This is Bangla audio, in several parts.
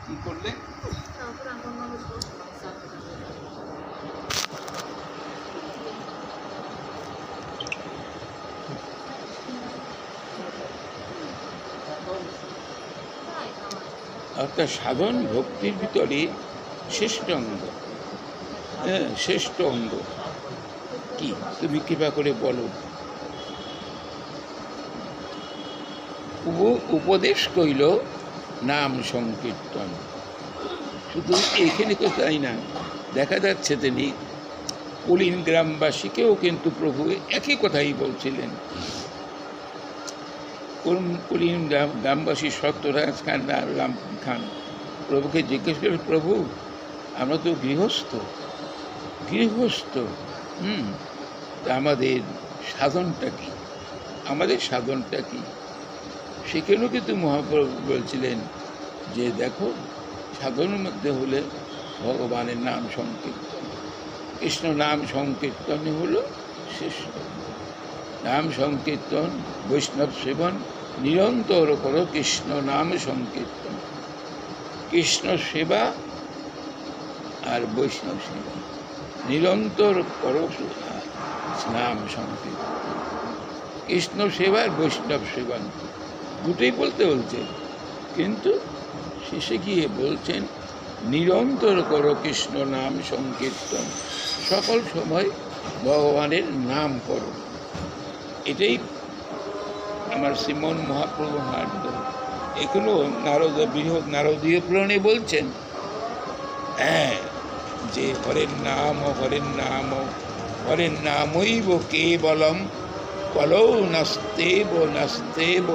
কি করলে? অর্থাৎ সাধন ভক্তির ভিতরে শ্রেষ্ঠ অঙ্গ, হ্যাঁ শ্রেষ্ঠ অঙ্গ কি তুমি কৃপা করে বলো। উপদেশ কইল নাম সংকীর্তন। শুধু এইখানে তো তাই না, দেখা যাচ্ছে তিনি কুলীন গ্রামবাসীকেও কিন্তু প্রভু একই কথাই বলছিলেন। কুলীন গ্রামবাসী সত্যরাজ খান রাম খান প্রভুকে জিজ্ঞেস করেন, প্রভু আমরা তো গৃহস্থ আমাদের সাধনটা কি, আমাদের সাধনটা কি? সেখানেও কিন্তু মহাপ্রভু বলছিলেন যে দেখো সাধনের মধ্যে হলে ভগবানের নাম সংকীর্তন, কৃষ্ণ নাম সংকীর্তনে হলো শ্রেষ্ঠ। নাম সংকীর্তন বৈষ্ণব সেবন নিরন্তর করো কৃষ্ণ নাম সংকীর্তন। কৃষ্ণ সেবা আর বৈষ্ণব সেবা নিরন্তর করো নাম সংকীর্তন। কৃষ্ণ সেবা আর বৈষ্ণব সেবন দুটোই বলতে বলছে, কিন্তু শেষে গিয়ে বলছেন নিরন্তর করো কৃষ্ণ নাম সংকীর্তন, সকল সময় ভগবানের নাম করো। এটাই আমার শ্রীমন মহাপ্রভু হার্দ। এখনো বৃহৎ নারদীয় পুরাণে বলছেন হ্যাঁ যে হরের নামৈব কেবলম কলৌ নাস্তেব নাস্তেব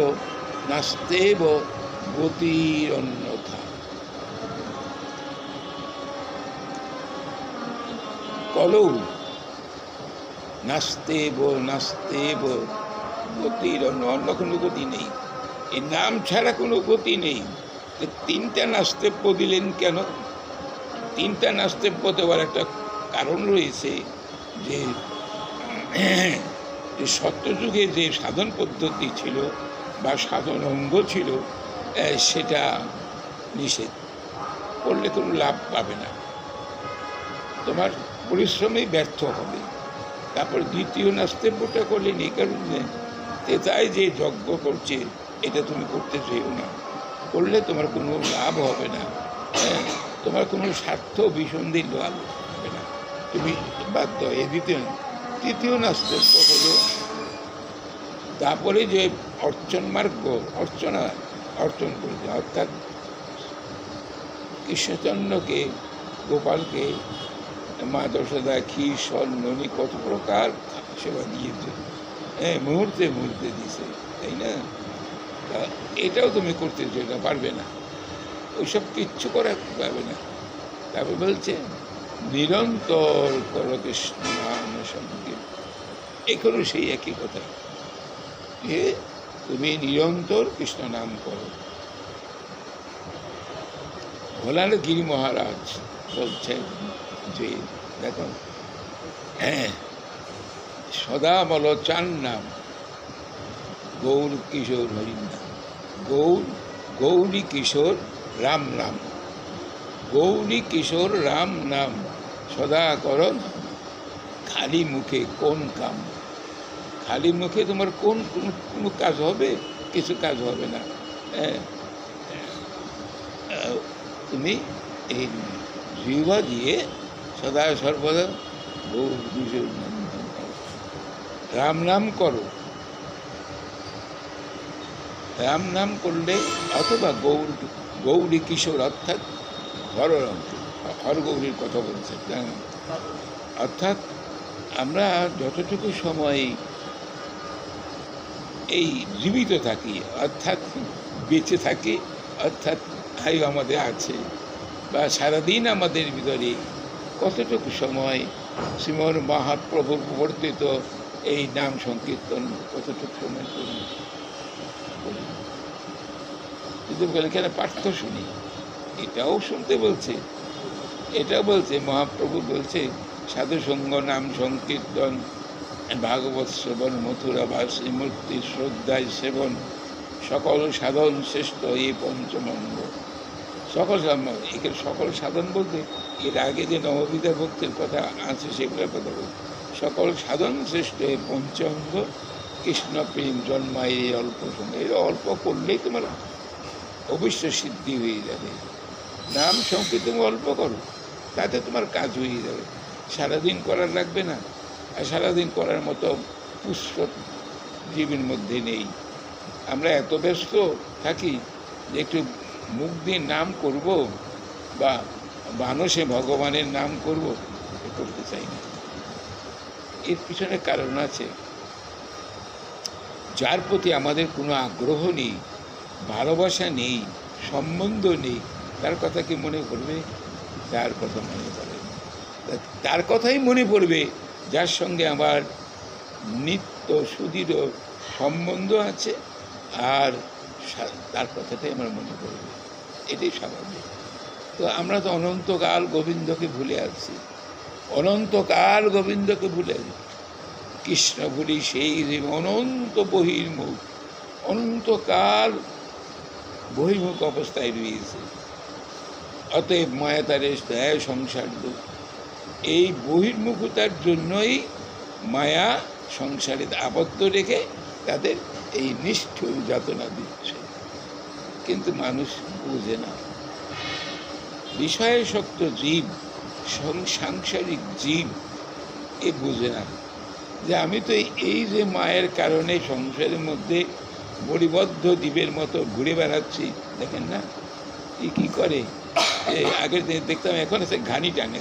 নাস্তেব গতির অন্যথা। কলৌ নাস্তেব নাস্তেব গতির অন্য কোনো গতি নেই, এই নাম ছাড়া কোনো গতি নেই। তিনটা নাস্তেব্য দিলেন কেন? তিনটা নাস্তেব্য দেওয়ার একটা কারণ রয়েছে, যে সত্যযুগে যে সাধন পদ্ধতি ছিল বা সাধন অঙ্গ ছিল সেটা নিষেধ করলে কোনো লাভ পাবে না, তোমার পরিশ্রমেই ব্যর্থ হবে। তারপর দ্বিতীয় নাস্তেব্যটা করলে নেই, কারণ তেতায় যে যজ্ঞ করছে এটা তুমি করতে চাইও না, করলে তোমার কোনো লাভ হবে না, তোমার কোনো স্বার্থ বিসন্ধির লাভ হবে না, তুমি বাধ্য এ তৃতীয় নাস্তেব্য হলো তারপরে যে অর্চন মার্গ অর্চন করেছে, অর্থাৎ কৃষ্ণচন্দ্রকে গোপালকে মা যশোদা ক্ষীর স্বর্ণনি কত প্রকার সেবা দিয়েছে, মুহূর্তে মুহূর্তে দিয়েছে, তাই না? এটাও তুমি করতে চাইলে পারবে না, ওইসব কিচ্ছু করা পারবে না। তারপর বলছে নিরন্তর করো কৃষ্ণ নাম সংকীর্তন। এখনো সেই একই কথা যে তুমি নিরন্তর কৃষ্ণ নাম করো। ভোলার গিরি মহারাজ বলছেন যে দেখো সদা বলো চার নাম, গৌর কিশোর হরির নাম, গৌরী কিশোর রাম নাম, গৌরী কিশোর রাম নাম সদা করো। খালি মুখে কোন কাম? খালি মুখে তোমার কোনো কাজ হবে? কিছু কাজ হবে না। তুমি এই জিহ্বা দিয়ে সদা সর্বদা গৌর কিশোর রাম নাম করো। রাম নাম করলে অথবা গৌরী কিশোর অর্থাৎ হরগৌরীর কথা বলছে, অর্থাৎ আমরা যতটুকু সময় এই জীবিত থাকি, অর্থাৎ বেঁচে থাকি, অর্থাৎ আয়ু আমাদের আছে, বা সারাদিন আমাদের ভিতরে কতটুকু সময় শ্রীমন মহাপ্রভুর প্রবর্তিত এই নাম সংকীর্তন কতটুকু সময় করি? যদি বলে কেন পাঠ্য শুনি, এটাও শুনতে বলছে, এটাও বলছে মহাপ্রভু বলছে সাধুসঙ্গ নাম সংকীর্তন ভাগবত সেবন মথুরা বা শ্রীমূর্তি শ্রদ্ধায় সেবন সকল সাধন শ্রেষ্ঠ এই পঞ্চমঙ্গ। এখানে সকল সাধন বলতে এর আগে যে নববিধা ভক্তির কথা আছে সেগুলোর কথা বলতে সকল সাধন শ্রেষ্ঠ পঞ্চাঙ্গ কৃষ্ণ প্রেম জন্মায় এই অল্প সময় এর অল্প করলেই তোমার অবশ্য সিদ্ধি হয়ে যাবে। নাম সংকীর্তন অল্প করো, তাতে তোমার কাজ হয়ে যাবে, সারাদিন করার লাগবে না। আর সারাদিন করার মতো পুষ্প জীবের মধ্যে নেই। আমরা এত ব্যস্ত থাকি যে একটু মুখ দিয়ে নাম করব বা মানুষে ভগবানের নাম করব করতে চাই না। এর পিছনে কারণ আছে, যার প্রতি আমাদের কোনো আগ্রহ নেই, ভালোবাসা নেই, সম্বন্ধ নেই, তার কথা কি মনে পড়বে? তার কথা মনে পড়ে, তার কথাই মনে পড়বে যার সঙ্গে আমার নিত্য সুদৃঢ় সম্বন্ধ আছে, আর তার কথাটাই আমার মনে পড়বে, এটাই স্বাভাবিক। তো আমরা তো অনন্তকাল গোবিন্দকে ভুলে আছি, অনন্তকাল গোবিন্দকে ভুলে আছি। কৃষ্ণ ভুলি সেই অনন্ত বহির্মুখ, অনন্তকাল বহির্মুখ অবস্থায় রয়েছে। অতএব মায়া তারে দেয় সংসার দুঃখ, এই বহির্মুখতার জন্যই মায়া সংসারে আবদ্ধ রেখে তাদের এই নিষ্ঠুর যাতনা দিচ্ছে। কিন্তু মানুষ বুঝে না, বিষয়াসক্ত জীব, সাংসারিক জীব এ বুঝে না যে আমি তো এই যে মায়ের কারণে সংসারের মধ্যে বলিবদ্ধ জীবের মতো ঘুরে বেড়াচ্ছি। দেখেন না কী করে, আগের দিন দেখতাম এখন আছে ঘানি টানে,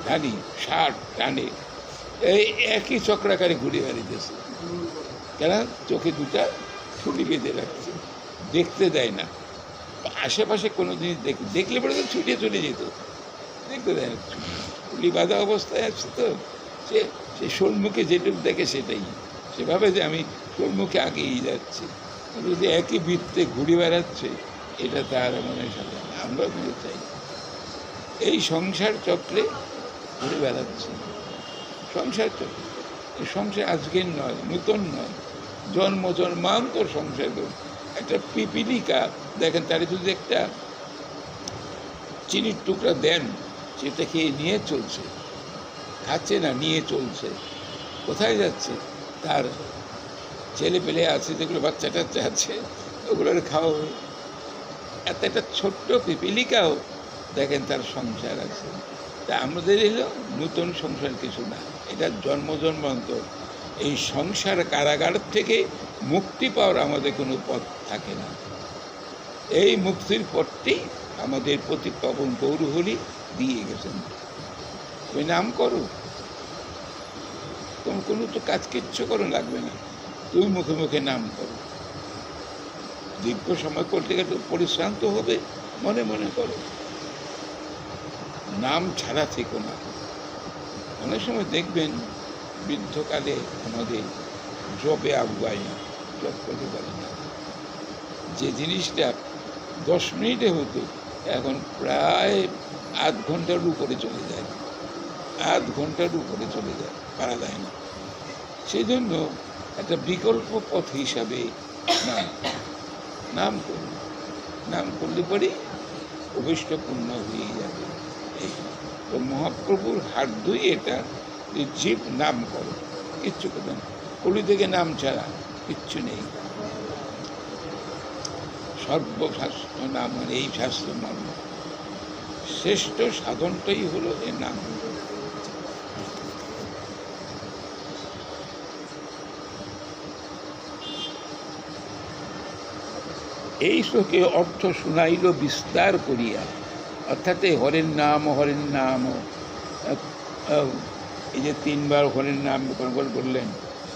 ঘানি শার্ট টানে, এই একই চক্রাকারে ঘুরে বেড়াইতেছে। কেন? চোখে দুটা ছুটি বেঁধে রাখছে, দেখতে দেয় না। আশেপাশে কোনো জিনিস দেখলে পরে তো ছুটিয়ে চলে যেত, দেখতে দেয় না, ছুটি বাঁধা অবস্থায় আছে। তো সে সম্মুখে যেটুকু দেখে সেটাই, সেভাবে যে আমি সম্মুখে আগেই যাচ্ছি, যদি একই বৃত্তে ঘুরে বেড়াচ্ছে, এটা তার মনে সাথে আমরা বুঝে চাই। এই সংসার চক্রে ঘুরে বেড়াচ্ছে, সংসার চক্রে। এই সংসার আজকের নয়, নূতন নয়, জন্মান্তর সংসার। একটা পিপিলিকা দেখেন, তারে যদি একটা চিনির টুকরা দেন, সেটা খেয়ে নিয়ে চলছে, খাচ্ছে না, নিয়ে চলছে। কোথায় যাচ্ছে? তার ছেলে পেলে আছে, যেগুলো বাচ্চা টাচ্চা আছে, ওগুলোর খাওয়াবে। এত একটা ছোট্ট পিপিলিকাও দেখেন তার সংসার আছে। তা আমাদের এলো নূতন সংসার কিছু না, এটা জন্মান্তর। এই সংসার কারাগার থেকে মুক্তি পাওয়ার আমাদের কোনো পথ থাকে না। এই মুক্তির পথটি আমাদের প্রতি পবন গৌরহরি দিয়ে গেছেন। তুমি নাম করো, তোমার কোনো তো কাজ কিচ্ছু করো লাগবে না, তুমি মুখে মুখে নাম করো। দীর্ঘ সময় করতে গেলে পরিশ্রান্ত হবে, মনে মনে করো, নাম ছাড়া থেকো না। অনেক সময় দেখবেন বৃদ্ধকালে আমাদের জবে আগুয়াই না, জব করতে পারি না। যে জিনিসটা 10 মিনিটে হতো, এখন প্রায় আধ ঘন্টার উপরে চলে যায়, আধ ঘন্টার উপরে চলে যায়, পারা যায় না। সেই জন্য একটা বিকল্প পথ হিসাবে নাম করুন, নাম করলে পরে অভিষ্ট পূর্ণ হয়ে যাবে। এই তো মহাপ্রভুর হাত ধুই এটা, যে জীব নাম করো, কিচ্ছু করবেন, কলি থেকে নাম ছাড়া কিচ্ছু নেই। সর্বশাস্ত্র নাম, মানে এই শাস্ত্র নাম, শ্রেষ্ঠ সাধনটাই হলো এই নাম। এই শ্লোকে অর্থ শুনাইল বিস্তার করিয়া, অর্থাৎ হরের নাম, হরের নাম, এই যে 3 বার হরের নাম বললেন,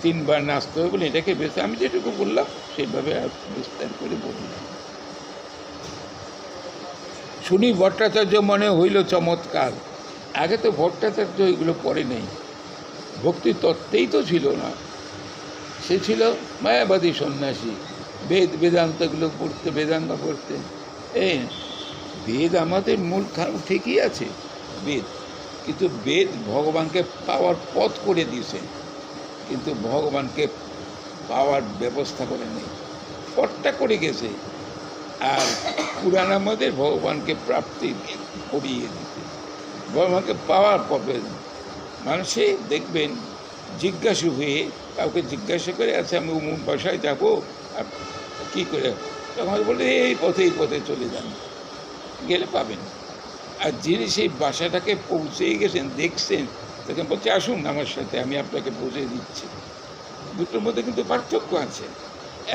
3 বার নাচতে হবে বলে এটাকে বেশ, আমি যেটুকু বললাম সেইভাবে বিস্তার করে বললাম। শুনি ভট্টাচার্য মনে হইল চমৎকার। আগে তো ভট্টাচার্য এগুলো পড়ে নেই, ভক্তি তত্ত্বেই তো ছিল না, সে ছিল মায়াবাদী সন্ন্যাসী। বেদান্তগুলো পড়তে, বেদান্ত পড়তে। বেদ আমাদের মূল ঠিকই আছে, বেদ, কিন্তু বেদ ভগবানকে পাওয়ার পথ করে দিয়েছে, কিন্তু ভগবানকে পাওয়ার ব্যবস্থা করে নেই। পথটা করে গেছে, আর পুরাণ আমাদের ভগবানকে প্রাপ্তি করিয়ে দিতে, ভগবানকে পাওয়ার পথে। মানুষে দেখবেন জিজ্ঞাসু হয়ে কাউকে জিজ্ঞাসা করে, আচ্ছা আমি অমুক বাসায় যাবো, আর কী করে, তখন বলে এই পথে চলে যান, গেলে পাবেন। আর যিনি সেই বাসাটাকে পৌঁছে গেছেন, দেখছেন, তখন বলছে আসুন আমার সাথে, আমি আপনাকে পৌঁছে দিচ্ছি। দুটোর মধ্যে কিন্তু পার্থক্য আছে।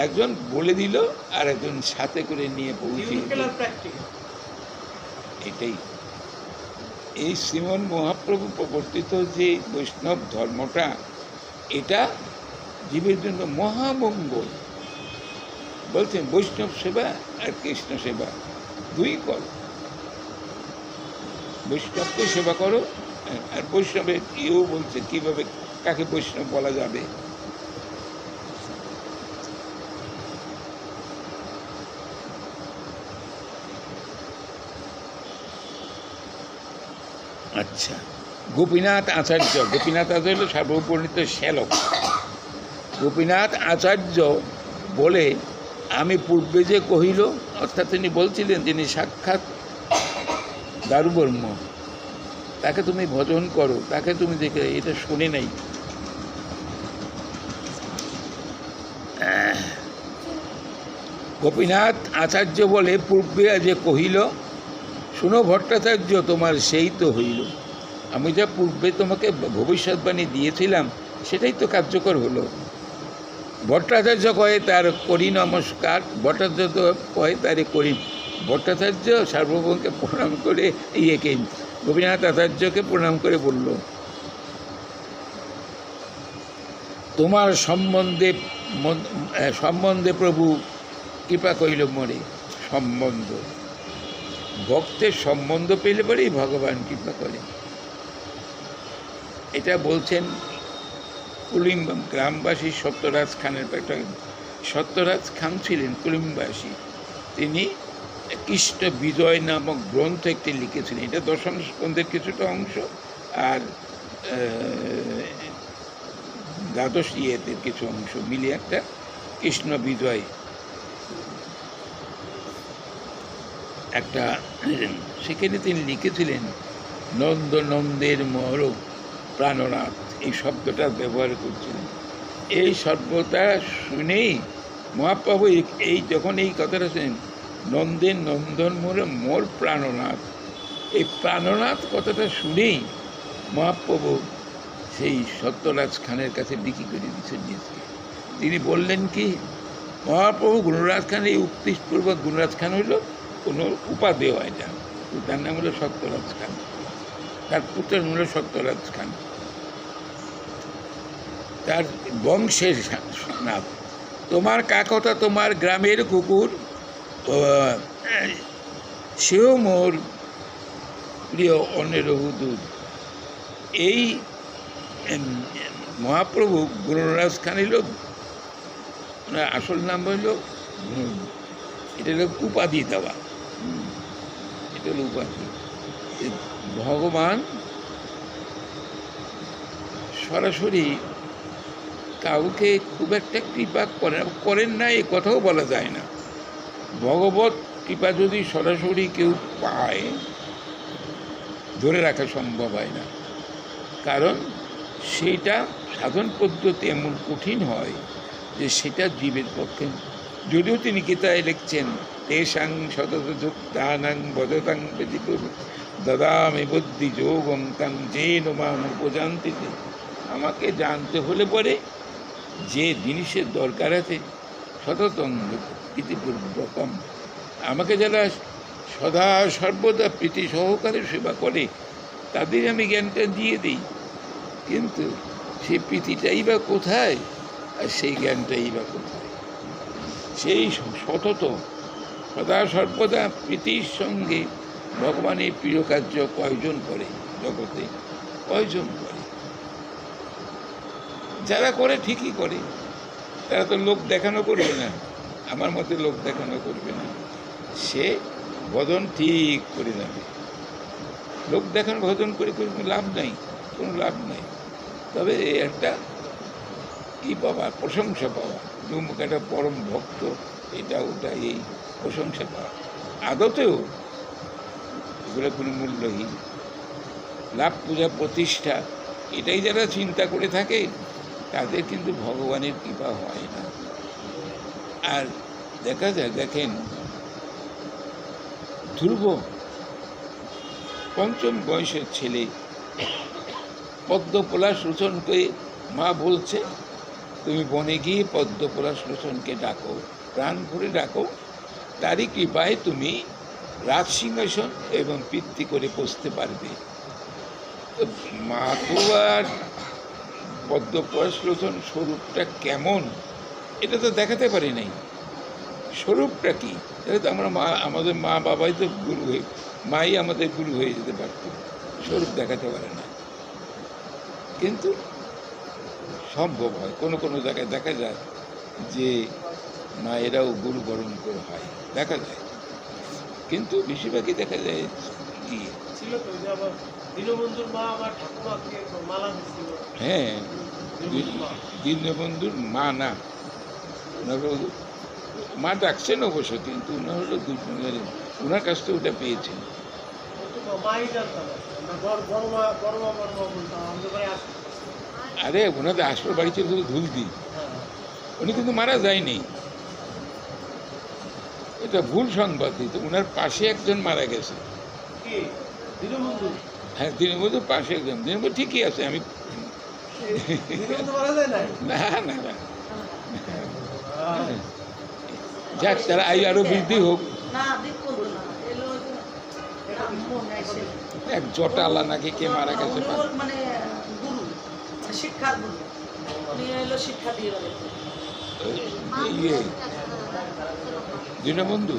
একজন বলে দিল আর একজন সাথে করে নিয়ে পৌঁছে দিল। এটাই এই শ্রীমন মহাপ্রভু প্রবর্তিত যে বৈষ্ণব ধর্মটা, এটা জীবের জন্য মহামঙ্গল। বলছেন বৈষ্ণব সেবা আর কৃষ্ণ সেবা দুই করো। বৈষ্ণবকে সেবা করো, আর বৈষ্ণবের ইও বলছে কীভাবে কাকে বৈষ্ণব বলা যাবে। আচ্ছা, গোপীনাথ আচার্য হল সর্বপরিণত শ্যালক। গোপীনাথ আচার্য বলে আমি পূর্বে যে কহিল, অর্থাৎ তিনি বলছিলেন যিনি সাক্ষাৎ দারুব্রহ্ম, তাকে তুমি ভজন করো, তাকে তুমি দেখে, এটা শুনে নাই। গোপীনাথ আচার্য বলে পূর্বে যে কহিল, শুনো ভট্টাচার্য তোমার সেই তো হইল। আমি যা পূর্বে তোমাকে ভবিষ্যৎবাণী দিয়েছিলাম সেটাই তো কার্যকর হলো। ভট্টাচার্য কয়ে তার করি নমস্কার, ভট্টাচার্য কয়ে তারে করি। ভট্টাচার্য সার্বভৌমকে প্রণাম করে গোপীনাথ আচার্যকে প্রণাম করে বলল, তোমার সম্বন্ধে প্রভু কৃপা কইল মোরে। সম্বন্ধ, ভক্তের সম্বন্ধ পেলে পরেই ভগবান কৃপা করে। এটা বলছেন কুলিম্বাম গ্রামবাসী সত্যরাজ খানের একটা। সত্যরাজ খান ছিলেন কুলিম্বাসী। তিনি কৃষ্ণ বিজয় নামক গ্রন্থ একটি লিখেছিলেন। এটা দশম স্কন্ধের কিছুটা অংশ, আর দ্বাদশ ইয়েতের কিছু অংশ মিলিয়ে একটা কৃষ্ণ বিজয় একটা। সেখানে তিনি লিখেছিলেন নন্দের মর প্রাণনাথ, এই শব্দটা ব্যবহার করছিলেন। এই শব্দটা শুনেই মহাপ্রভু যখন এই কথাটা শুনেন, নন্দন মোর প্রাণনাথ, এই প্রাণনাথ কথাটা শুনেই মহাপ্রভু সেই সত্যরাজ খানের কাছে বিক্রি করে দিচ্ছেন নিজকে। তিনি বললেন কি, মহাপ্রভু গুণরাজ খান, এই উক্তিপূর্বক গুণরাজ খান হইল কোনো উপাদেয় হয় না, তার নাম হলো সত্যরাজ খান, তার পুত্রের নাম হলো সত্যরাজ খান, তার বংশের নাম। তোমার কাকতা তোমার গ্রামের কুকুর, সেও মোর প্রিয় অনেরহুদুর। এই মহাপ্রভু গুণরাজ খান হইল, আসল নাম হইল, এটা হলো উপাধি দেওয়া, এটা হলো উপাধি। ভগবান সরাসরি কাউকে খুব একটা কৃপা করেন না, এ কথাও বলা যায় না। ভগবত কৃপা যদি সরাসরি কেউ পায়, ধরে রাখা সম্ভব হয় না, কারণ সেইটা সাধন পদ্ধতি এমন কঠিন হয় যে সেটা জীবের পক্ষে। যদিও তিনি গীতায় লিখছেন, তেষাং শতযুক্তানাং বদতাং বেদিপুর দদামি বুদ্ধি যোগং তাং যেন মাম উপজান্তিতে। আমাকে জানতে হলে পরে যে জিনিসের দরকার আছে, সততং প্রীতিপূর্বকম, আমাকে যারা সদা সর্বদা প্রীতি সহকারে সেবা করে তাদের আমি জ্ঞানটা দিয়ে দিই। কিন্তু সেই প্রীতিটাই বা কোথায়, আর সেই জ্ঞানটাই বা কোথায়? সেই সতত সদা সর্বদা প্রীতির সঙ্গে ভগবানের প্রিয় কার্য কয়জন করে জগতে? কয়জন করে? যারা করে ঠিকই করে, তারা তো লোক দেখানো করবে না, আমার মতে লোক দেখানো করবে না, সে ভজন ঠিক করে যাবে। লোক দেখানো ভজন করে কোনো লাভ নাই, কোনো লাভ নাই। তবে একটা কি পাওয়া, প্রশংসা পাওয়া, অমুক একটা পরম ভক্ত, এটা ওটা এই প্রশংসা করা, আদতেও এগুলো কোনো মূল্যহীন। লাভ পূজা প্রতিষ্ঠা এটাই যারা চিন্তা করে থাকে তাদের কিন্তু ভগবানের কৃপা হয় না। আর দেখা যায়, দেখেন ধ্রুব পঞ্চম বয়সের ছেলে, পদ্মপলাশ লোচনকে মা বলছে তুমি বনে গিয়ে পদ্মপলাশ লোচনকে ডাকো, প্রাণ ভরে ডাকো, তারই কৃপায় তুমি রাজসিংহাসন এবং পিতৃ করে বসতে পারবে। তো মা তো আর পদ্মপলাশ লোচন স্বরূপটা কেমন এটা তো দেখাতে পারি নাই, স্বরূপটা কি এটা তো আমরা আমাদের মা বাবাই তো গুরু হয়ে, মাই আমাদের গুরু হয়ে যেতে পারত, স্বরূপ দেখাতে পারে না। কিন্তু সম্ভব হয়, কোনো কোনো জায়গায় দেখা যায় যে মায়েরাও গুরু বরণ করে হয়, দেখা যায়। কিন্তু বেশিরভাগই দেখা যায় হ্যাঁ, দীনবন্ধুর মা না, মা ডাকছেন অবশ্য, কিন্তু ওনার হলো দুজনের, ওনার কাছ থেকে ওটা পেয়েছেন। আরে ওনাদের আসর বাড়ি ছিল ধুলদি, উনি কিন্তু মারা যায়নি, এটা ভুল সংবাদ দিত। ওনার পাশে একজন মারা গেছে। হ্যাঁ, দীনবন্ধুর পাশে একজন, দীনবন্ধু ঠিকই আছে। আমি না না না, যাক তারা আরো বৃদ্ধি হোক। এক জটালা নাকি কে মারা গেছে, দীনবন্ধু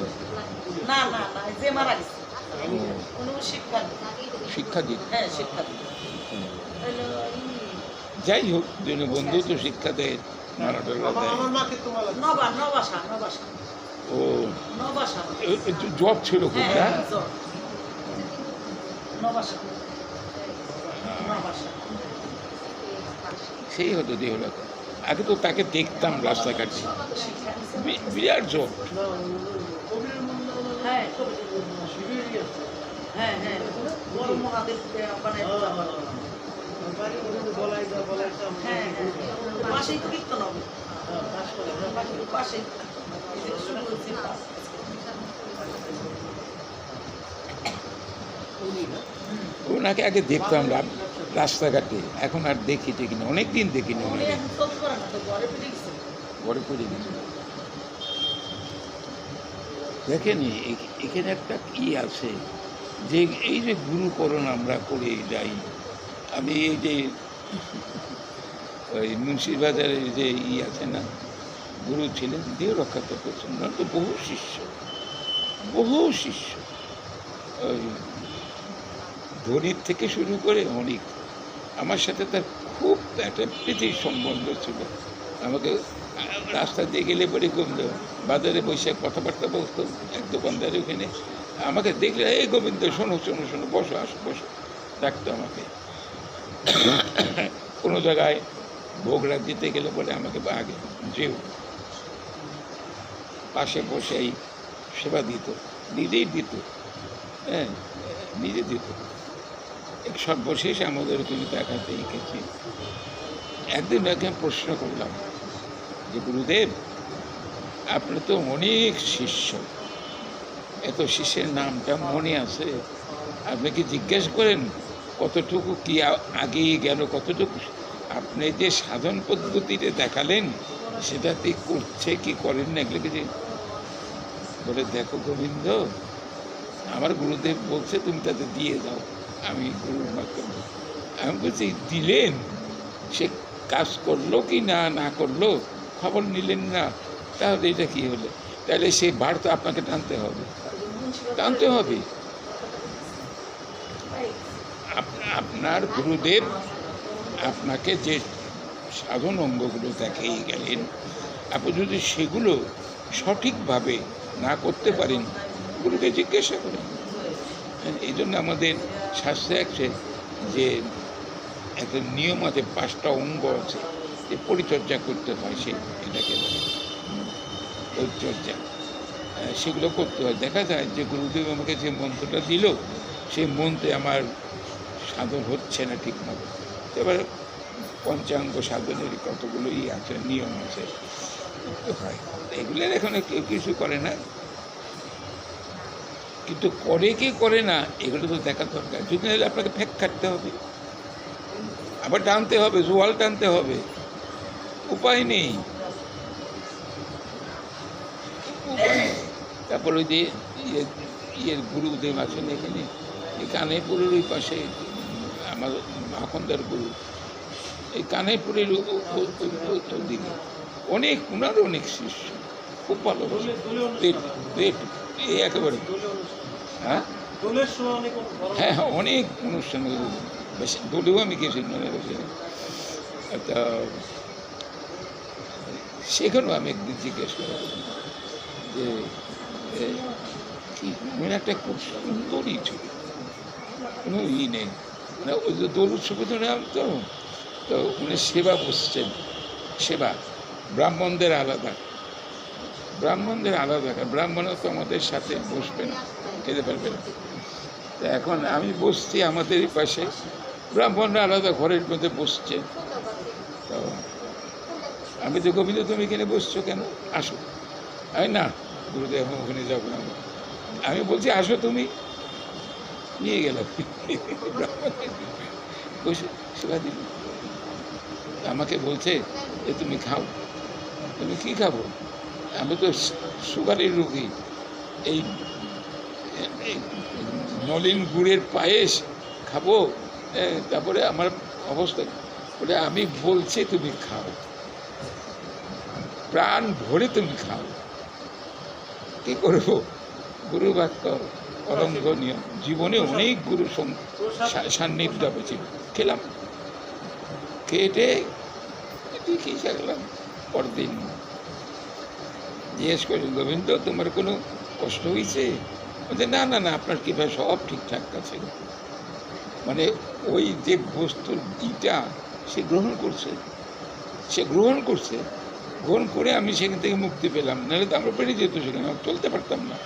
শিক্ষা দিত। যাই হোক, দীনবন্ধু তো শিক্ষা দেয়, ও জব ছিল খুব, সেই হতো দেহলা। আগে তো তাকে দেখতাম রাস্তাঘাটে, বিরাট জব। ওনাকে আগে দেখতাম রাস্তাঘাটে, এখন আর দেখি না, অনেকদিন দেখিনি ওনাকে, ঘরে পড়ে গেছে। দেখেন এখানে একটা কি আছে যে এই যে গুরুকরণ আমরা করে যাই। আমি এই যে ওই মুন্সিবাজারের যে আছে না, গুরু ছিলেন, দেহ রক্ষা করছেন, তো বহু শিষ্য ওই ধনীর থেকে শুরু করে অনেক। আমার সাথে তার খুব একটা প্রীতির সম্বন্ধ ছিল। আমাকে রাস্তা দিয়ে গেলে পরে বাজারে বসে কথাবার্তা বলতো, এক দোকানদার ওখানে আমাকে দেখলে, এই গোবিন্দ শোনো, বসো, আসো, বসো, ডাকতো আমাকে। কোনো জায়গায় ভোগরাগ দিতে গেলে বলে আমাকে আগে যেও, পাশে বসেই সেবা দিত, নিজেই দিত, হ্যাঁ, নিজে দিত। এক সর্বশেষ আমাদের ওখানে দেখাতে গেছি। একদিন একে প্রশ্ন করলাম যে গুরুদেব, আপনার তো অনেক শিষ্য, এত শিষ্যের নামটা মনে আছে, আপনি কি জিজ্ঞেস করেন কতটুকু কি আগিয়ে গেল, কতটুকু আপনি যে সাধন পদ্ধতিতে দেখালেন সেটাতে করছে কি করেন না, এগুলো কিছু বলে, দেখো গোবিন্দ, আমার গুরুদেব বলছে তুমি তাতে দিয়ে দাও, আমি গুরুর বাক্য। আমি বলছি দিলেন, সে কাজ করলো কি না করলো, খবর নিলেন না, তাহলে এটা কি হলো? তাহলে সেই ভার তো আপনাকে টানতে হবে। আপনার গুরুদেব আপনাকে যে সাধন অঙ্গগুলো দেখিয়ে গেলেন, আপনি যদি সেগুলো সঠিকভাবে না করতে পারেন, গুরুকে জিজ্ঞাসা করেন। এই জন্য আমাদের শাস্ত্রে আছে যে একটা নিয়ম আছে, 5টা অঙ্গ আছে যে পরিচর্যা করতে হয়, এটাকে বলে পরিচর্যা। সেগুলো করতে হয়। দেখা যায় যে গুরুদেব আমাকে যে মন্ত্রটা দিল সেই মন্ত্রে আমার সাধন হচ্ছে না ঠিকমতো। এবার পঞ্চাঙ্গ সাধনের কতগুলো আছে, নিয়ম আছে, হয়। এগুলোর এখানে কেউ কিছু করে না, কিন্তু করে কি করে না এগুলো তো দেখার দরকার। যদি নাহলে আপনাকে ফেক কাটতে হবে, আবার টানতে হবে, জোয়াল টানতে হবে, উপায় নেই। তারপর ওই যে ইয়ের গুরুদেব আছেন এখানে, এই কানাইপুরের ওই পাশে আমার মাখনদার গুরু, এই কানাইপুরের দিকে অনেক, ওনারও অনেক শিষ্য, খুব ভালো, এই একেবারে। হ্যাঁ হ্যাঁ হ্যাঁ, অনেক অনুষ্ঠান, বেশি দলেও আমি গেছি মনে রাখি। তা সেখানেও আমি একদিন জিজ্ঞেস করলাম যে কি একটা খুব সুন্দরই ছবি, কোনো নেই, মানে ওই যে দোল উৎসবে তো নাম, তো উনি সেবা বসছেন, সেবা ব্রাহ্মণদের আলাদা, ব্রাহ্মণরা তো আমাদের সাথে বসবে না, খেতে পারবে না। তা এখন আমি বসছি আমাদের এই পাশে, ব্রাহ্মণরা আলাদা ঘরের মধ্যে বসছে। তো আমি তো, গোবিন্দ তুমি এখানে বসছো কেন, আসো। আমি না গুরুদেব ওখানে যাবো না, আমি বলছি আসো তুমি, নিয়ে গেলাম, বসে সেবা দিল। আমাকে বলছে যে তুমি খাও। তুমি কি খাবো, আমি তো সুগারের রোগী, এই নলিন গুড়ের পায়েস খাবো, তারপরে আমার অবস্থা, বলে আমি বলছি তুমি খাও, প্রাণ ভরে তুমি খাও, কি করবো, গুরু বাক্য অলঙ্ঘনীয়। জীবনে অনেক গুরু সান্নিধ্য পেয়েছি, খেলাম, খেটে খেয়ে থাকলাম। পরদিন জিজ্ঞেস করি, গোবিন্দ তোমার কোনো কষ্ট হয়েছে? বলছে না না না, আপনার কৃপায় সব ঠিকঠাক আছে। মানে ওই যে বস্তুর ইটা সে গ্রহণ করছে, গ্রহণ করে আমি সেখান থেকে মুক্তি পেলাম, নাহলে তো আমরা বেরিয়ে যেত, সেখানে চলতে পারতাম না।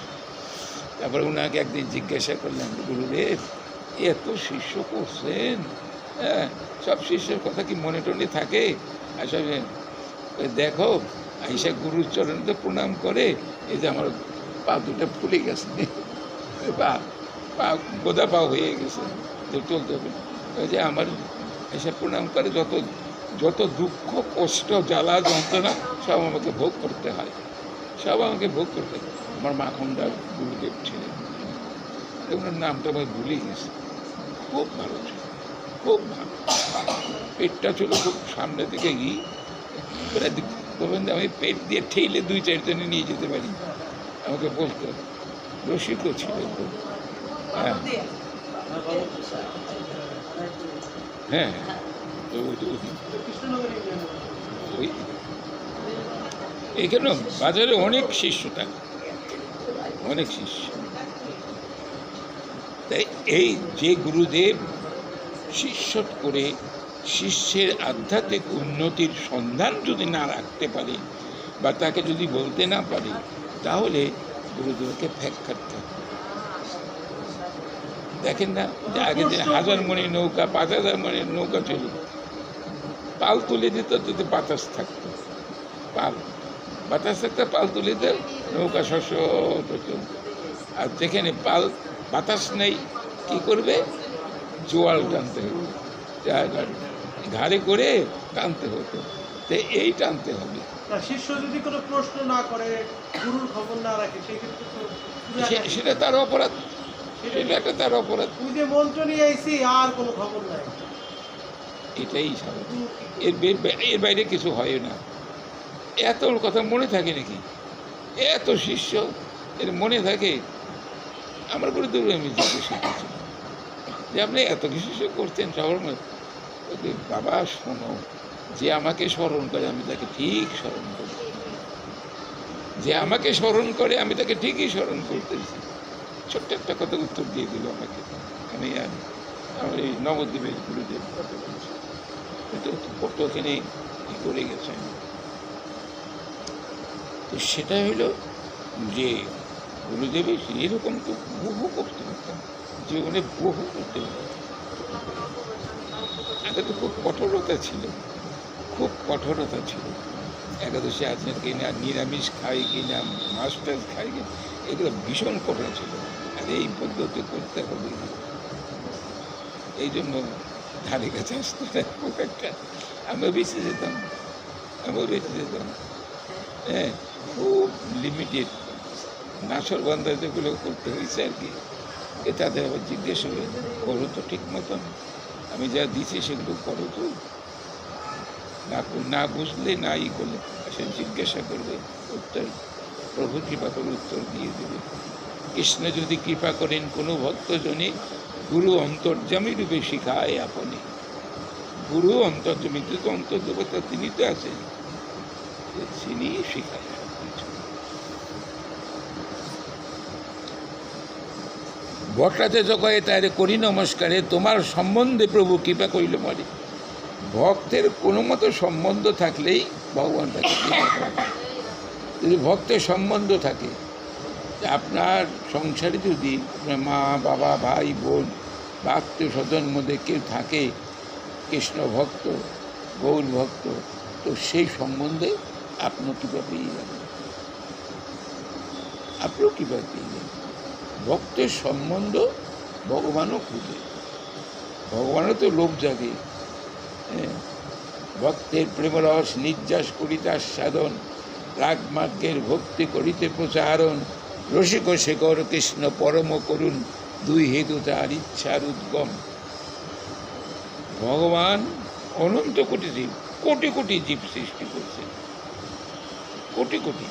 তারপরে ওনাকে একদিন জিজ্ঞাসা করলাম, গুরুদেব এত শিষ্য করছেন, হ্যাঁ, সব শিষ্যের কথা কি মনে টনে থাকে? আসলে দেখো, আইসা গুরুর চরণে প্রণাম করে, এই যে আমার পা দুটো ফুলে গেছে, পা গোদা পা হয়ে গেছে, যে চলতে হবে। ওই যে আমার এসে প্রণাম করে, যত দুঃখ কষ্ট জ্বালা যন্ত্রণা সব আমাকে ভোগ করতে হয়, আমার মাখনদার গুরুদেব ছিলেন, ওনার নামটা আমি ভুলে গেছি, খুব ভালো ছিল, খুব ভালো, পেটটা ছিল খুব সামনে দিকে গোবিন্দ আমি পেট দিয়ে ঠেলে 2-4 জনে নিয়ে যেতে পারি, আমাকে বলতো। রসিকও ছিল খুব। হ্যাঁ হ্যাঁ, এখানে বাজারে অনেক শিষ্য থাকে, অনেক শিষ্য। তাই এই যে গুরুদেব শিষ্য করে শিষ্যের আধ্যাত্মিক উন্নতির সন্ধান যদি না রাখতে পারে বা তাকে যদি বলতে না পারে, তাহলে গুরুদেবকে ফেক কাটতে হবে। দেখেন না যে আগের দিন 1000 মণির নৌকা, 5000 মণির নৌকা ছিল, পাল তুলে দিত যদি বাতাস থাকতো, বাতাস থাকতো, পাল তুলে দিত, নৌকা শস্য চলত। আর যেখানে বাতাস নেই, কি করবে, জোয়াল টানতে হতো, ঘাড়ে করে টানতে হতো। তো এই টানতে হবে। শিষ্য যদি কোনো প্রশ্ন না করে, গুরুর খবর না রাখে, সেটা তার অপরাধ, সেটা একটা তার অপরাধ। তুমি যে মন্ত্র নিয়ে আইছি আর কোনো খবর নাই, এটাই স্বাভাবিক, এর বাইরে কিছু হয় না। এত কথা মনে থাকে নাকি? এত শিষ্য এর মনে থাকে? আমার গুরুদেব আমি জিজ্ঞেস করছি যে আপনি এত কিছু করতেন সবার মধ্যে, বাবা শোনো, যে আমাকে স্মরণ করে আমি তাকে ঠিক স্মরণ করি, যে আমাকে স্মরণ করে আমি তাকে ঠিকই স্মরণ করতেছি। ছোট্ট একটা কথা উত্তর দিয়ে দিল আমাকে। আমি আমার এই নবদ্বীপের গুরুদেব কথা বলছি, কিন্তু কতখানি করে গেছেন। তো সেটা হইল যে গুরুদেবের এরকম তো বহু করতে পারতাম, জীবনে বহু করতে পারতাম। আগে তো খুব কঠোরতা ছিল, খুব কঠোরতা ছিল। একাদশী আছেন কিনা, নিরামিষ খাই কিনা, মাছ টাছ খাই কিনা, এগুলো ভীষণ কঠোর ছিল। আর এই পদ্ধতি করতে হবে, এই জন্য ধারে কাছে আসতে খুব একটা আমরা বেঁচে যেতাম, হ্যাঁ, খুব লিমিটেড নাসর বান্ধা যেগুলো করতে হয়েছে আর কি। তাদের আবার জিজ্ঞেস হবে, করো তো ঠিক মতন, আমি যা দিচ্ছি সেগুলো করো তো, না বুঝলে না ই করলে সে জিজ্ঞাসা করবে, উত্তর প্রভু কৃপা করে উত্তর দিয়ে দেবে। কৃষ্ণ যদি কৃপা করেন কোনো ভক্তজনে, গুরু অন্তর্যামী রূপে শিখায় আপনি। গুরু অন্তর্যামী, তো অন্তর্দেবতা তিনি তো আছেন, তিনি শিখায় সবকিছু। ভট্টাচার্য কয়ে তারে করি নমস্কারে, তোমার সম্বন্ধে প্রভু কৃপা করিল মরে। ভক্তের কোনো মতো সম্বন্ধ থাকলেই ভগবান তাকে কৃপা করেন। যদি ভক্তের সম্বন্ধ থাকে, আপনার সংসারে যদি আপনার মা বাবা ভাই বোন বা আত্মীয় স্বজন মধ্যে কেউ থাকে কৃষ্ণ ভক্ত, গৌর ভক্ত, তো সেই সম্বন্ধে আপনিও কৃপা পেয়ে যাবেন, আপনিও কৃপা পেয়ে যাবেন। ভক্তের সম্বন্ধ ভগবানও খুঁজে, ভগবানও তো লোভ জাগে। হ্যাঁ, ভক্তের প্রেমরস নির্যাস করিতে আস্বাদন, রাগমার্গের ভক্তি করিতে প্রচারণ, রসিক শেখর কৃষ্ণ পরম করুণ, দুই হেতু তার ইচ্ছার উদ্গম। ভগবান অনন্ত কোটি জীব, কোটি কোটি জীব সৃষ্টি করছেন, কোটি কোটি।